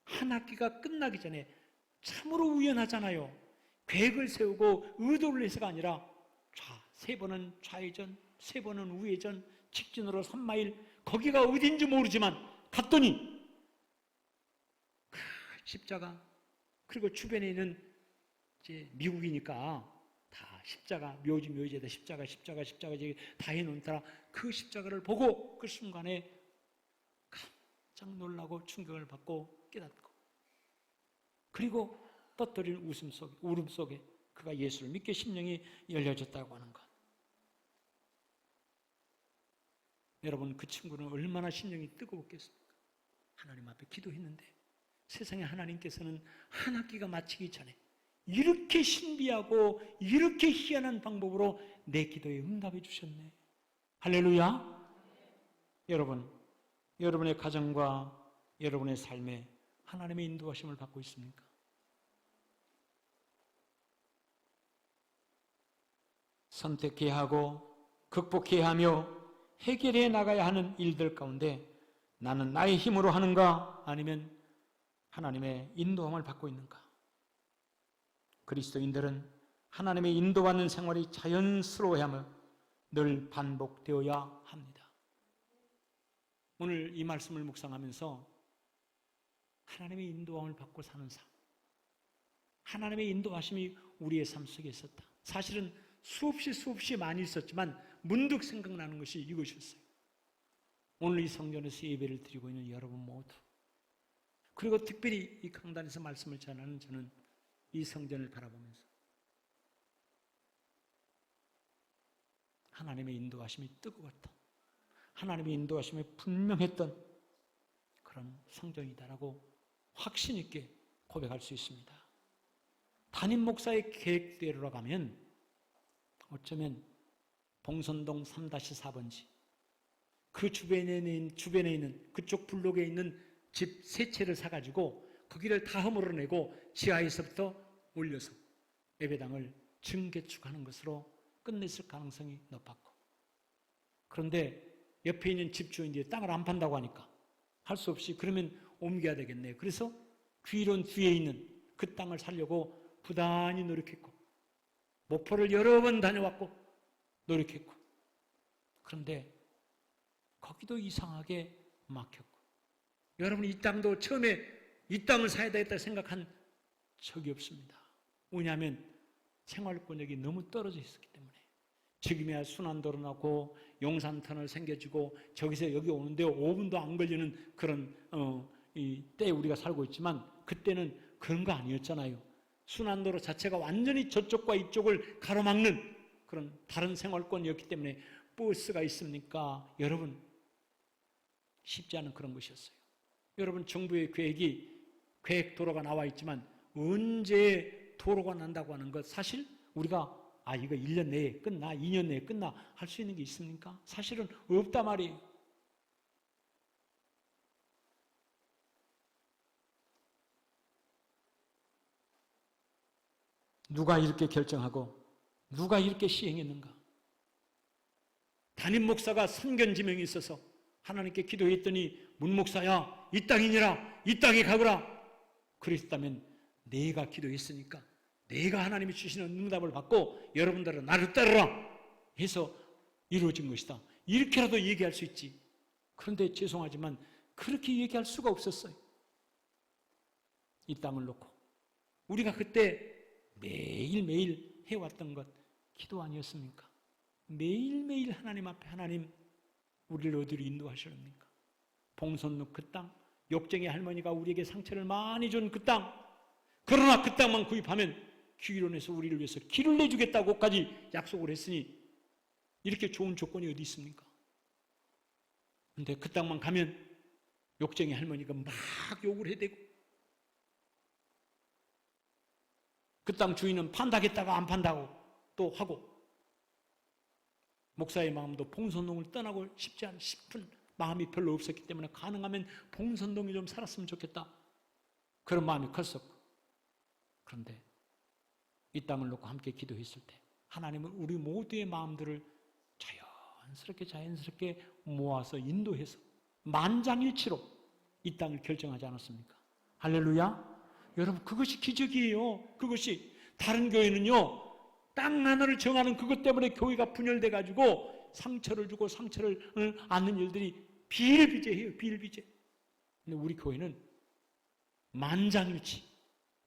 B: 한 학기가 끝나기 전에 참으로 우연하잖아요. 계획을 세우고 의도를 해서가 아니라 3번은 좌회전, 3번은 우회전, 직진으로 3마일, 거기가 어딘지 모르지만 갔더니 그 십자가, 그리고 주변에 있는 이제 미국이니까 다 십자가, 묘지에다 십자가 다 해놓더라. 그 십자가를 보고 그 순간에 깜짝 놀라고 충격을 받고 깨닫고 그리고 떠떠린 울음 속에 그가 예수를 믿게 심령이 열려졌다고 하는 것. 여러분, 그 친구는 얼마나 심령이 뜨거웠겠습니까? 하나님 앞에 기도했는데 세상에 하나님께서는 한 학기가 마치기 전에 이렇게 신비하고 이렇게 희한한 방법으로 내 기도에 응답해 주셨네. 할렐루야. 여러분, 여러분의 가정과 여러분의 삶에 하나님의 인도하심을 받고 있습니까? 선택해야 하고 극복해야 하며 해결해 나가야 하는 일들 가운데 나는 나의 힘으로 하는가 아니면 하나님의 인도함을 받고 있는가? 그리스도인들은 하나님의 인도받는 생활이 자연스러워야하며 늘 반복되어야 합니다. 오늘 이 말씀을 묵상하면서 하나님의 인도함을 받고 사는 삶, 하나님의 인도하심이 우리의 삶 속에 있었다. 사실은 수없이 많이 있었지만 문득 생각나는 것이 이것이었어요. 오늘 이 성전에서 예배를 드리고 있는 여러분 모두, 그리고 특별히 이 강단에서 말씀을 전하는 저는 이 성전을 바라보면서 하나님의 인도하심이 뜨거웠던, 하나님의 인도하심이 분명했던 그런 성전이다라고 확신 있게 고백할 수 있습니다. 담임 목사의 계획대로 가면 어쩌면 봉선동 3-4번지 그 주변에 있는 그쪽 블록에 있는 집 3채를 사가지고 거기를 다 허물어내고 지하에서부터 올려서 예배당을 증개축하는 것으로 끝냈을 가능성이 높았고, 그런데 옆에 있는 집주인들이 땅을 안 판다고 하니까 할 수 없이 그러면 옮겨야 되겠네. 그래서 귀론 뒤에 있는 그 땅을 사려고 부단히 노력했고 목포를 여러 번 다녀왔고 노력했고, 그런데 거기도 이상하게 막혔고, 여러분 이 땅도 처음에 이 땅을 사야 되겠다 생각한 적이 없습니다. 왜냐하면 생활권역이 너무 떨어져 있었기 때문에. 지금이야 순환도로 나고 용산터널 생겨지고 저기서 여기 오는데 5분도 안 걸리는 그런 이 때에 우리가 살고 있지만, 그때는 그런 거 아니었잖아요. 순환도로 자체가 완전히 저쪽과 이쪽을 가로막는 그런 다른 생활권이었기 때문에 버스가 있습니까? 여러분, 쉽지 않은 그런 것이었어요. 여러분, 정부의 계획 도로가 나와 있지만 언제 도로가 난다고 하는 것, 사실 우리가 이거 1년 내에 끝나, 2년 내에 끝나 할 수 있는 게 있습니까? 사실은 없단 말이에요. 누가 이렇게 결정하고 누가 이렇게 시행했는가? 담임 목사가 선견 지명이 있어서 하나님께 기도했더니, 문 목사야, 이 땅이니라, 이 땅에 가거라. 그랬다면 내가 기도했으니까 내가 하나님이 주시는 응답을 받고 여러분들은 나를 따르라 해서 이루어진 것이다, 이렇게라도 얘기할 수 있지. 그런데 죄송하지만 그렇게 얘기할 수가 없었어요. 이 땅을 놓고 우리가 그때 매일매일 해왔던 것, 기도 아니었습니까? 매일매일 하나님 앞에, 하나님 우리를 어디로 인도하시렵니까? 봉선루 그 땅, 욕쟁이 할머니가 우리에게 상처를 많이 준 그 땅, 그러나 그 땅만 구입하면 기일원에서 우리를 위해서 길을 내주겠다고까지 약속을 했으니 이렇게 좋은 조건이 어디 있습니까? 그런데 그 땅만 가면 욕쟁이 할머니가 막 욕을 해대고, 그 땅 주인은 판다겠다가 안 판다고 또 하고, 목사의 마음도 봉선동을 떠나고 싶은 마음이 별로 없었기 때문에 가능하면 봉선동에 좀 살았으면 좋겠다, 그런 마음이 컸었고, 그런데 이 땅을 놓고 함께 기도했을 때 하나님은 우리 모두의 마음들을 자연스럽게 모아서 인도해서 만장일치로 이 땅을 결정하지 않았습니까? 할렐루야. 여러분, 그것이 기적이에요. 그것이. 다른 교회는요, 땅 하나를 정하는 그것 때문에 교회가 분열돼 가지고 상처를 주고 상처를 안는 일들이 비일비재해요. 비일비재. 근데 우리 교회는 만장일치,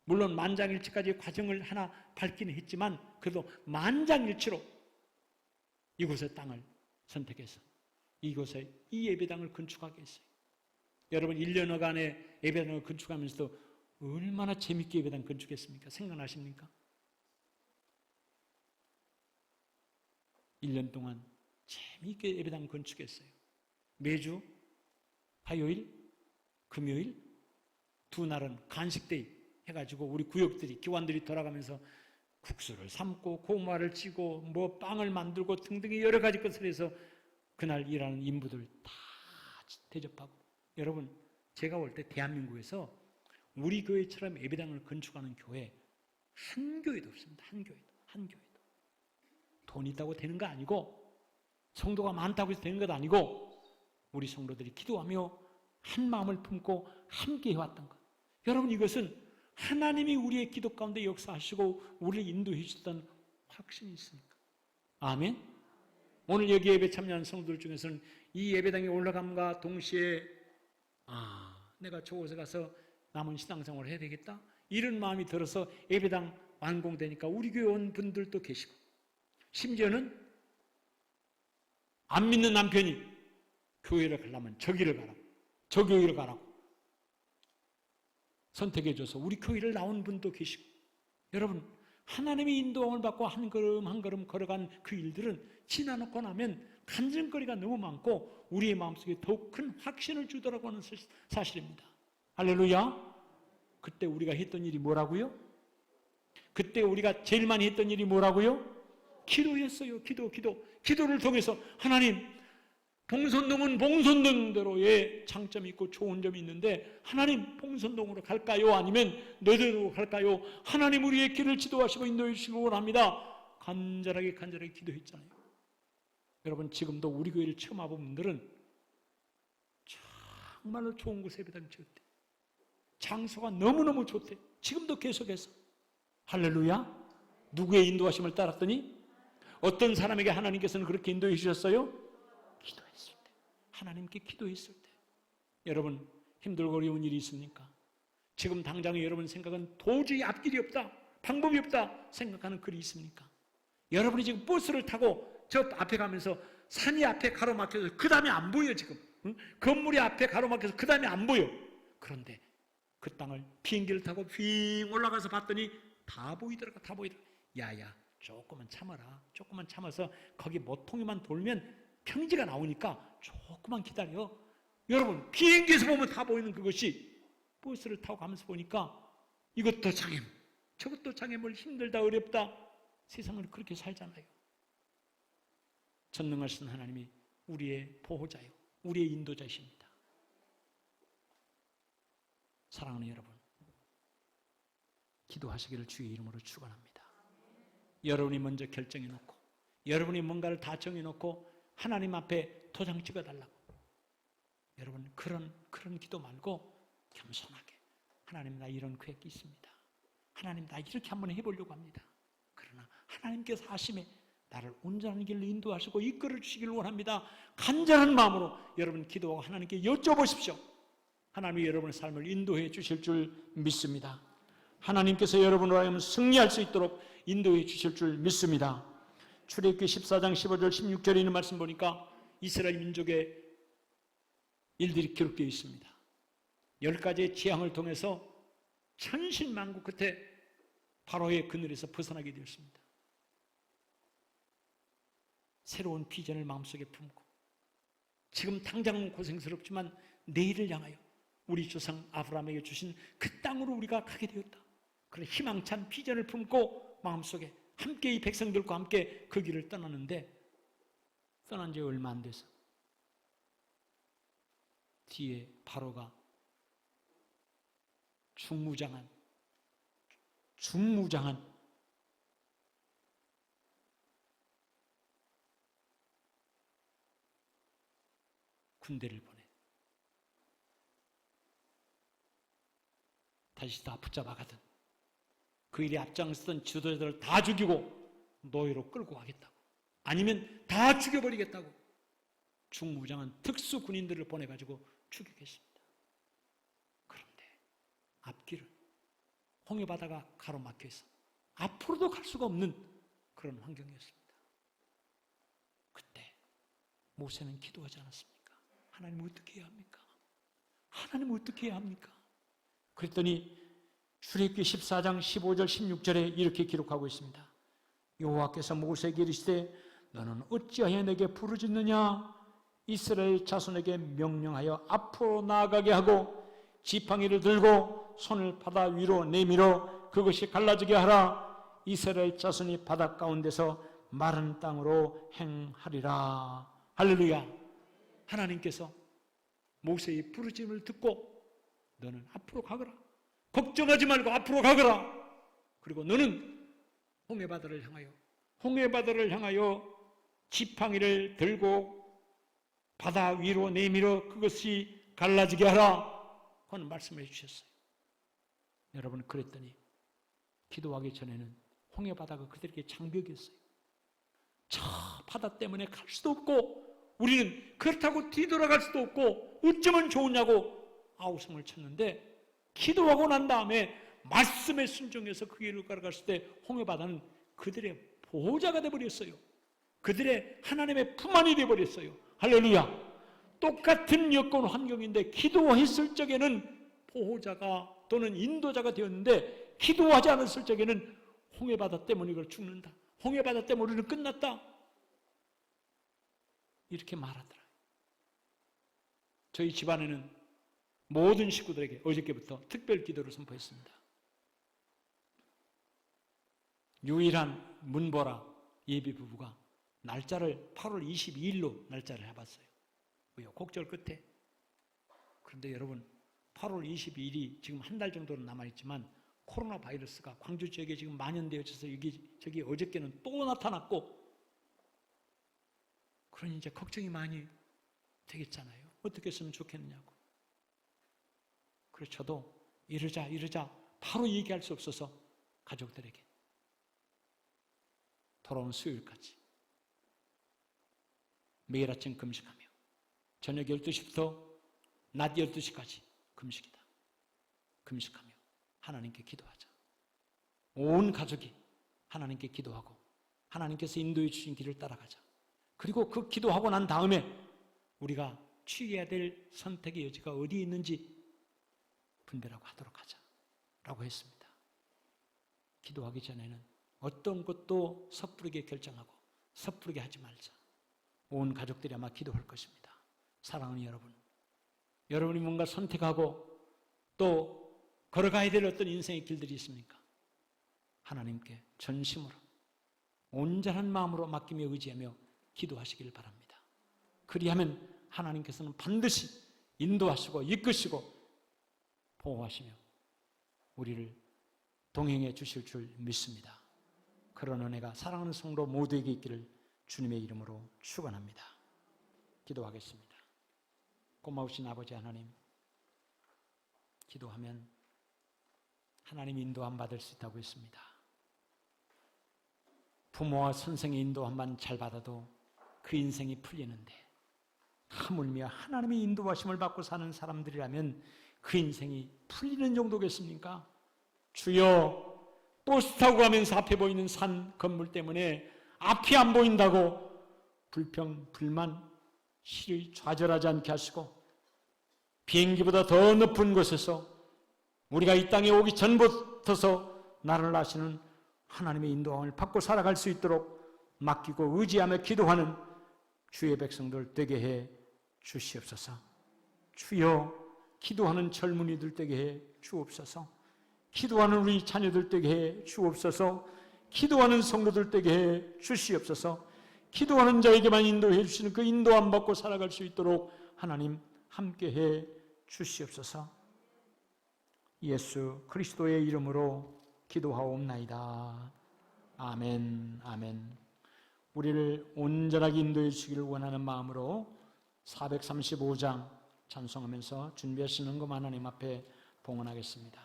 B: 물론 만장일치까지 과정을 하나 밟기는 했지만 그래도 만장일치로 이곳의 땅을 선택해서 이곳에 이 예배당을 건축하게 했어요. 여러분, 1년여간의 예배당을 건축하면서도 얼마나 재밌게 예배당 건축했습니까? 생각나십니까? 1년 동안 재미있게 예배당 건축했어요. 매주 화요일, 금요일 두 날은 간식데이 해가지고 우리 구역들이, 기관들이 돌아가면서 국수를 삶고 고구마를 찌고 뭐 빵을 만들고 등등의 여러 가지 것을 해서 그날 일하는 인부들 다 대접하고. 여러분, 제가 볼 때 대한민국에서 우리 교회처럼 예배당을 건축하는 교회 한 교회도 없습니다. 한 교회도. 돈이 있다고 되는 거 아니고, 성도가 많다고 해서 되는 것도 아니고, 우리 성도들이 기도하며 한 마음을 품고 함께 해왔던 것. 여러분, 이것은 하나님이 우리의 기도 가운데 역사하시고 우리를 인도해 주셨던 확신이 있습니까? 아멘. 오늘 여기 예배 참여하는 성도들 중에서는 이 예배당에 올라감과 동시에 내가 저곳에 가서 남은 신앙생활을 해야 되겠다, 이런 마음이 들어서 예배당 완공되니까 우리 교회 온 분들도 계시고, 심지어는 안 믿는 남편이 교회를 가려면 저기를 가라고, 저 교회를 가라고 선택해줘서 우리 교회를 나온 분도 계시고. 여러분, 하나님의 인도함을 받고 한 걸음 한 걸음 걸어간 그 일들은 지나놓고 나면 간증거리가 너무 많고 우리의 마음속에 더욱 큰 확신을 주더라고 하는 사실입니다. 할렐루야. 그때 우리가 했던 일이 뭐라고요? 그때 우리가 제일 많이 했던 일이 뭐라고요? 기도였어요. 기도를 통해서 하나님, 봉선동은 봉선동대로의 장점이 있고 좋은 점이 있는데 하나님, 봉선동으로 갈까요? 아니면 너대로 갈까요? 하나님, 우리의 길을 지도하시고 인도해 주시기 원합니다. 간절하게 기도했잖아요. 여러분, 지금도 우리 교회를 처음 와본 분들은 정말로 좋은 곳에 예배당 지었대. 장소가 너무너무 좋대. 지금도 계속해서. 할렐루야. 누구의 인도하심을 따랐더니 어떤 사람에게 하나님께서는 그렇게 인도해 주셨어요? 기도했을 때. 하나님께 기도했을 때. 여러분 힘들고 어려운 일이 있습니까? 지금 당장에 여러분 생각은 도저히 앞길이 없다, 방법이 없다 생각하는 글이 있습니까? 여러분이 지금 버스를 타고 저 앞에 가면서 산이 앞에 가로막혀서 그 다음에 안 보여 지금. 응? 건물이 앞에 가로막혀서 그 다음에 안 보여. 그런데 그 땅을 비행기를 타고 휙 올라가서 봤더니 다 보이더라고. 다 보이더라고. 야야 조금만 참아라. 조금만 참아서 거기 모퉁이만 돌면 평지가 나오니까 조금만 기다려. 여러분 비행기에서 보면 다 보이는 그것이 버스를 타고 가면서 보니까 이것도 장애물, 저것도 장애물, 힘들다 어렵다. 세상을 그렇게 살잖아요. 전능하신 하나님이 우리의 보호자요, 우리의 인도자이십니다. 사랑하는 여러분, 기도하시기를 주의 이름으로 축원합니다. 여러분이 먼저 결정해 놓고, 여러분이 뭔가를 다 정해 놓고 하나님 앞에 도장 찍어 달라고. 여러분 그런 기도 말고 겸손하게, 하나님 나 이런 계획이 있습니다. 하나님 나 이렇게 한번 해보려고 합니다. 그러나 하나님께서 하심에 나를 온전한 길로 인도하시고 이끌어 주시기를 원합니다. 간절한 마음으로 여러분 기도하고 하나님께 여쭤보십시오. 하나님이 여러분의 삶을 인도해 주실 줄 믿습니다. 하나님께서 여러분으로 하여금 승리할 수 있도록 인도해 주실 줄 믿습니다. 출애굽기 14장 15절 16절에 있는 말씀 보니까 이스라엘 민족의 일들이 기록되어 있습니다. 10가지의 재앙을 통해서 천신만고 끝에 바로의 그늘에서 벗어나게 되었습니다. 새로운 비전을 마음속에 품고 지금 당장은 고생스럽지만 내일을 향하여 우리 조상 아브라함에게 주신 그 땅으로 우리가 가게 되었다. 그런 희망찬 비전을 품고 마음속에 함께 이 백성들과 함께 그 길을 떠나는데, 떠난 지 얼마 안 돼서 뒤에 바로가 중무장한 군대를 보내 다시 다 붙잡아가든 그 일에 앞장서던 지도자들을 다 죽이고 노예로 끌고 가겠다고, 아니면 다 죽여버리겠다고 중무장한 특수 군인들을 보내가지고 죽이겠습니다. 그런데 앞길을 홍해바다가 가로막혀서 앞으로도 갈 수가 없는 그런 환경이었습니다. 그때 모세는 기도하지 않았습니까? 하나님 어떻게 해야 합니까? 하나님 어떻게 해야 합니까? 그랬더니 출애굽기 14장 15절 16절에 이렇게 기록하고 있습니다. 여호와께서 모세에게 이르시되 너는 어찌하여 내게 부르짖느냐? 이스라엘 자손에게 명령하여 앞으로 나아가게 하고 지팡이를 들고 손을 바다 위로 내밀어 그것이 갈라지게 하라. 이스라엘 자손이 바다 가운데서 마른 땅으로 행하리라. 할렐루야. 하나님께서 모세의 부르짖음을 듣고 너는 앞으로 가거라. 걱정하지 말고 앞으로 가거라. 그리고 너는 홍해바다를 향하여 지팡이를 들고 바다 위로 내밀어 그것이 갈라지게 하라 하는 말씀을 해주셨어요. 여러분, 그랬더니 기도하기 전에는 홍해바다가 그들에게 장벽이었어요. 저 바다 때문에 갈 수도 없고 우리는 그렇다고 뒤돌아갈 수도 없고 어쩌면 좋으냐고 아우성을 쳤는데, 기도하고 난 다음에 말씀에 순종해서 그 길을 걸어갔을 때 홍해바다는 그들의 보호자가 되어버렸어요. 그들의 하나님의 품 안이 되어버렸어요. 할렐루야. 똑같은 여건 환경인데 기도했을 적에는 보호자가 또는 인도자가 되었는데, 기도하지 않았을 적에는 홍해바다 때문에 이걸 죽는다, 홍해바다 때문에 우리는 끝났다, 이렇게 말하더라. 저희 집안에는 모든 식구들에게 어저께부터 특별 기도를 선포했습니다. 유일한 문보라 예비 부부가 날짜를 8월 22일로 날짜를 해봤어요. 왜요? 곡절 끝에. 그런데 여러분, 8월 22일이 지금 한 달 정도는 남아있지만 코로나 바이러스가 광주 지역에 지금 만연되어져서 저기 어저께는 또 나타났고, 그러니 이제 걱정이 많이 되겠잖아요. 어떻게 했으면 좋겠느냐고. 그래서 저도 이러자 바로 얘기할 수 없어서 가족들에게 돌아온 수요일까지 매일 아침 금식하며 저녁 12시부터 낮 12시까지 금식이다. 금식하며 하나님께 기도하자. 온 가족이 하나님께 기도하고 하나님께서 인도해 주신 길을 따라가자. 그리고 그 기도하고 난 다음에 우리가 취해야 될 선택의 여지가 어디에 있는지 분별하고 하도록 하자 라고 했습니다. 기도하기 전에는 어떤 것도 섣부르게 결정하고 섣부르게 하지 말자. 온 가족들이 아마 기도할 것입니다. 사랑하는 여러분, 여러분이 뭔가 선택하고 또 걸어가야 될 어떤 인생의 길들이 있습니까? 하나님께 전심으로 온전한 마음으로 맡기며 의지하며 기도하시길 바랍니다. 그리하면 하나님께서는 반드시 인도하시고 이끄시고 보호하시며 우리를 동행해 주실 줄 믿습니다. 그런 은혜가 사랑하는 성도 모두에게 있기를 주님의 이름으로 축원합니다. 기도하겠습니다. 고마우신 아버지 하나님, 기도하면 하나님 인도함 받을 수 있다고 했습니다. 부모와 선생의 인도함만 잘 받아도 그 인생이 풀리는데 하물며 하나님의 인도하심을 받고 사는 사람들이라면 그 인생이 풀리는 정도겠습니까? 주여, 버스 타고 가면서 앞에 보이는 산 건물 때문에 앞이 안 보인다고 불평, 불만, 시를 좌절하지 않게 하시고 비행기보다 더 높은 곳에서 우리가 이 땅에 오기 전부터서 나를 아시는 하나님의 인도함을 받고 살아갈 수 있도록 맡기고 의지하며 기도하는 주의 백성들 되게 해 주시옵소서. 주여, 기도하는 젊은이들 되게 해 주옵소서. 기도하는 우리 자녀들 되게 해 주옵소서. 기도하는 성도들 되게 해 주시옵소서. 기도하는 자에게만 인도해 주시는 그 인도함 받고 살아갈 수 있도록 하나님 함께 해 주시옵소서. 예수 그리스도의 이름으로 기도하옵나이다. 아멘, 아멘. 우리를 온전하게 인도해 주시기를 원하는 마음으로 435장 찬송하면서 준비하시는 것 하나님 앞에 봉헌하겠습니다.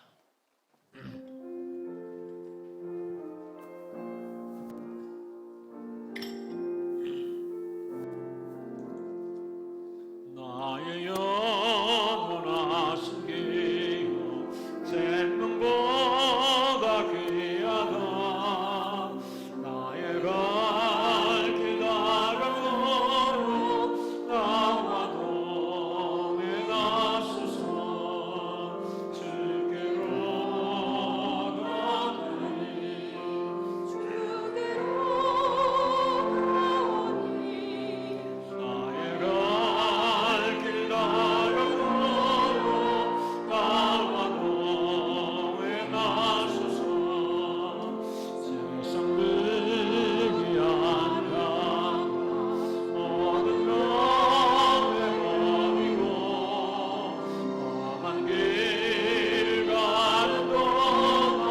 B: 나의 영혼아 숨기요 생명보다 귀하다. 나의 갈 길 나가고 나와 동에 가소서. 주께로 가오니
A: 주께로 가오니
B: 나의 갈 길 나가고 나와 동에 가소서. 세상 불기 아니라 모든 것에 범이고 험한 길 가는 동안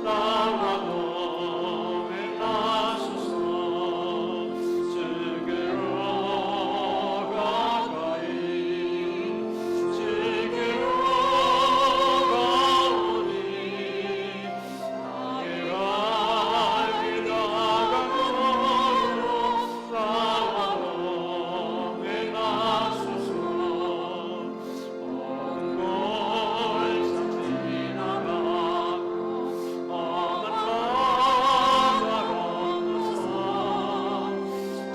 B: 나와 동에 가소서. 주께로 가까이 주께로 가오니 나의 갈 길 나가고 나와 동에 가소서. 모든 걸 지나가고 험한 바다 건너서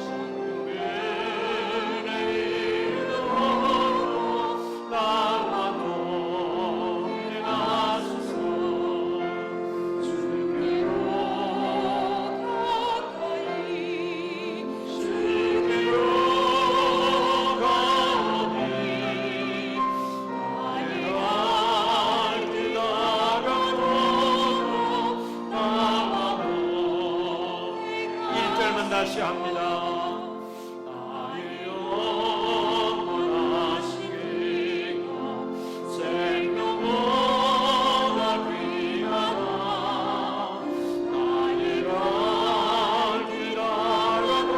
B: 천국의 이름으로 나와 동에 가소서. 주께로 가까이 주께로 가오니 나의 갈 길 나가고 나와 동에 1절만 다시 합니다. 나의 영혼아 숨기고 생명보다 귀하다. 나의 갈 길 나가고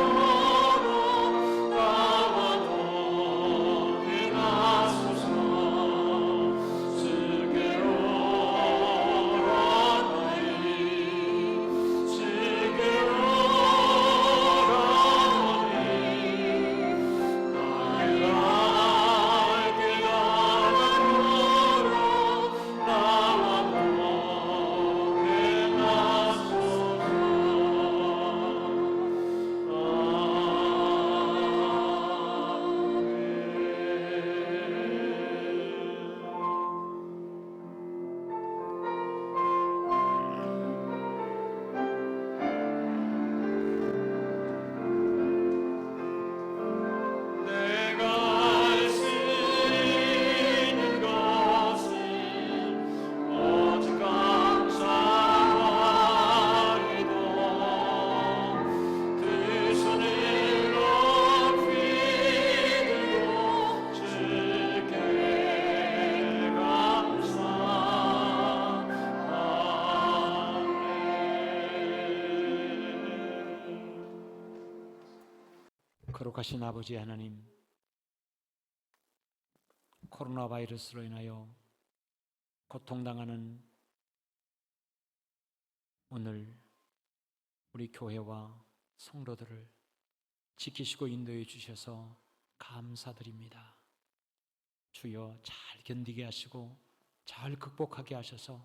B: 나와 동에 가소서. 주께로 가까이 주께로 거룩하신 아버지 하나님, 코로나 바이러스로 인하여 고통당하는 오늘 우리 교회와 성도들을 지키시고 인도해 주셔서 감사드립니다. 주여 잘 견디게 하시고 잘 극복하게 하셔서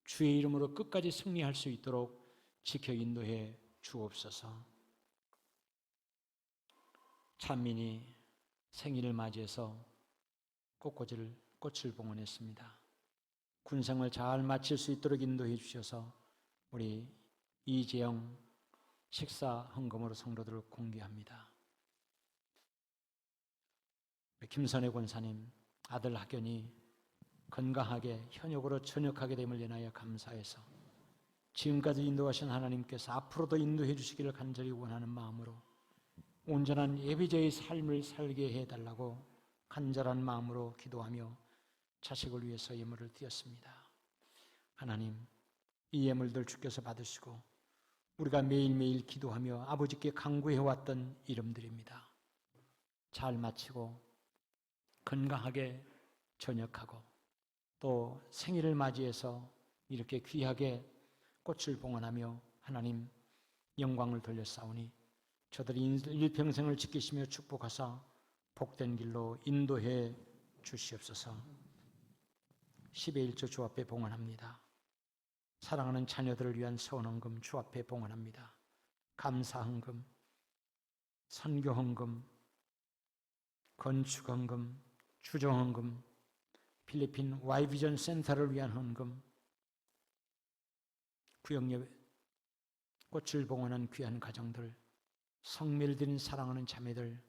B: 주의 이름으로 끝까지 승리할 수 있도록 지켜 인도해 주옵소서. 찬민이 생일을 맞이해서 꽃을 봉헌했습니다. 군생을 잘 마칠 수 있도록 인도해 주셔서 우리 이재영 식사 헌금으로 성도들을 공개합니다. 김선혜 권사님 아들 학연이 건강하게 현역으로 전역하게 됨을 인하여 감사해서 지금까지 인도하신 하나님께서 앞으로도 인도해 주시기를 간절히 원하는 마음으로 온전한 예비자의 삶을 살게 해달라고 간절한 마음으로 기도하며 자식을 위해서 예물을 드렸습니다. 하나님, 이 예물들 주께서 받으시고 우리가 매일매일 기도하며 아버지께 간구해왔던 이름들입니다. 잘 마치고 건강하게 전역하고 또 생일을 맞이해서 이렇게 귀하게 꽃을 봉헌하며 하나님 영광을 돌렸사오니 저들이 일평생을 지키시며 축복하사 복된 길로 인도해 주시옵소서. 10의 1조 주 앞에 봉헌합니다. 사랑하는 자녀들을 위한 서원헌금 주 앞에 봉헌합니다. 감사헌금, 선교헌금, 건축헌금, 주정헌금, 필리핀 Y비전 센터를 위한 헌금, 구역예배, 꽃을 봉헌한 귀한 가정들, 성밀 드린 사랑하는 자매들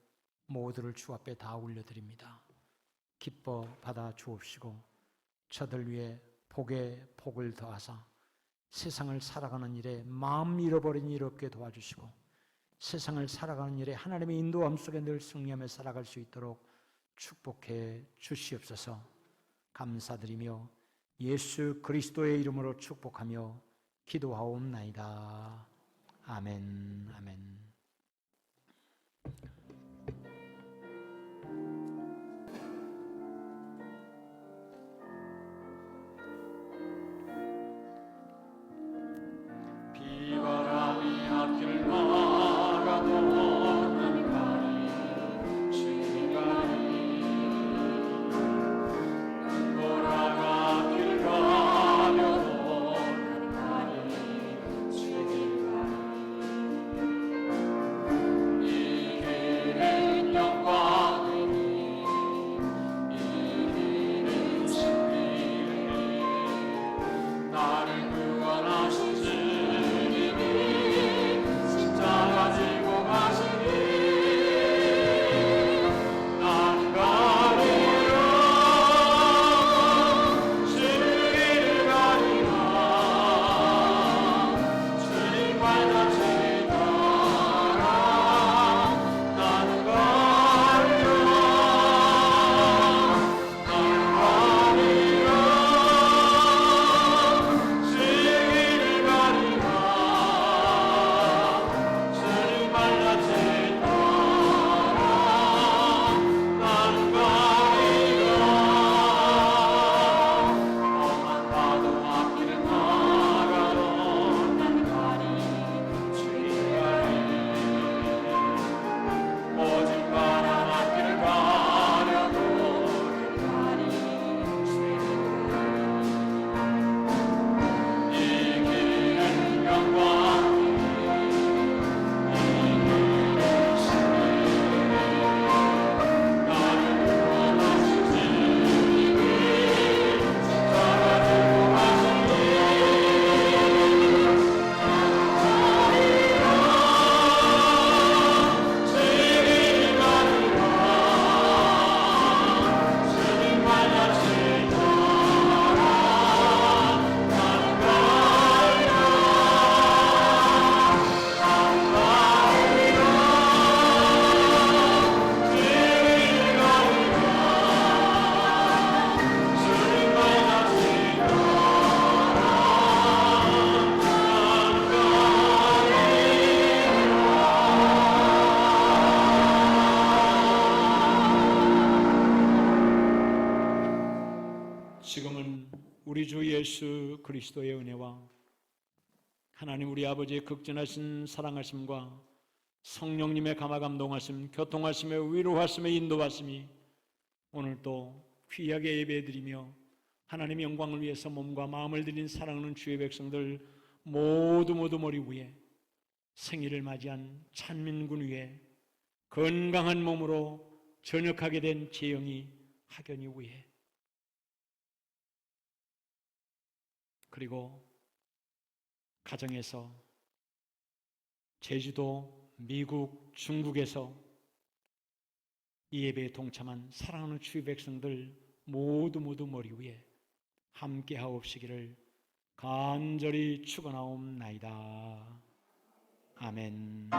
B: 모두를 주 앞에 다 올려드립니다. 기뻐 받아 주옵시고 저들 위해 복에 복을 더하사 세상을 살아가는 일에 마음 잃어버린 일 없게 도와주시고 세상을 살아가는 일에 하나님의 인도함 속에 늘 승리하며 살아갈 수 있도록 축복해 주시옵소서. 감사드리며 예수 그리스도의 이름으로 축복하며 기도하옵나이다. 아멘. 아멘. 비바람이 앞길 바라보는 가리 추운 가리 눈보라가 앞길 가려보는 가리 추운 가리 이 지금은 우리 주 예수 그리스도의 은혜와 하나님 우리 아버지의 극진하신 사랑하심과 성령님의 감화감동하심, 교통하심의 위로하심의 인도하심이 오늘도 귀하게 예배드리며 하나님의 영광을 위해서 몸과 마음을 드린 사랑하는 주의 백성들 모두 머리 위에 생일을 맞이한 찬민군 위에 건강한 몸으로 전역하게 된 재영이 학연이 위에 그리고 가정에서 제주도, 미국, 중국에서 이 예배에 동참한 사랑하는 주의 백성들 모두 머리 위에 함께 하옵시기를 간절히 축원하옵나이다. 아멘.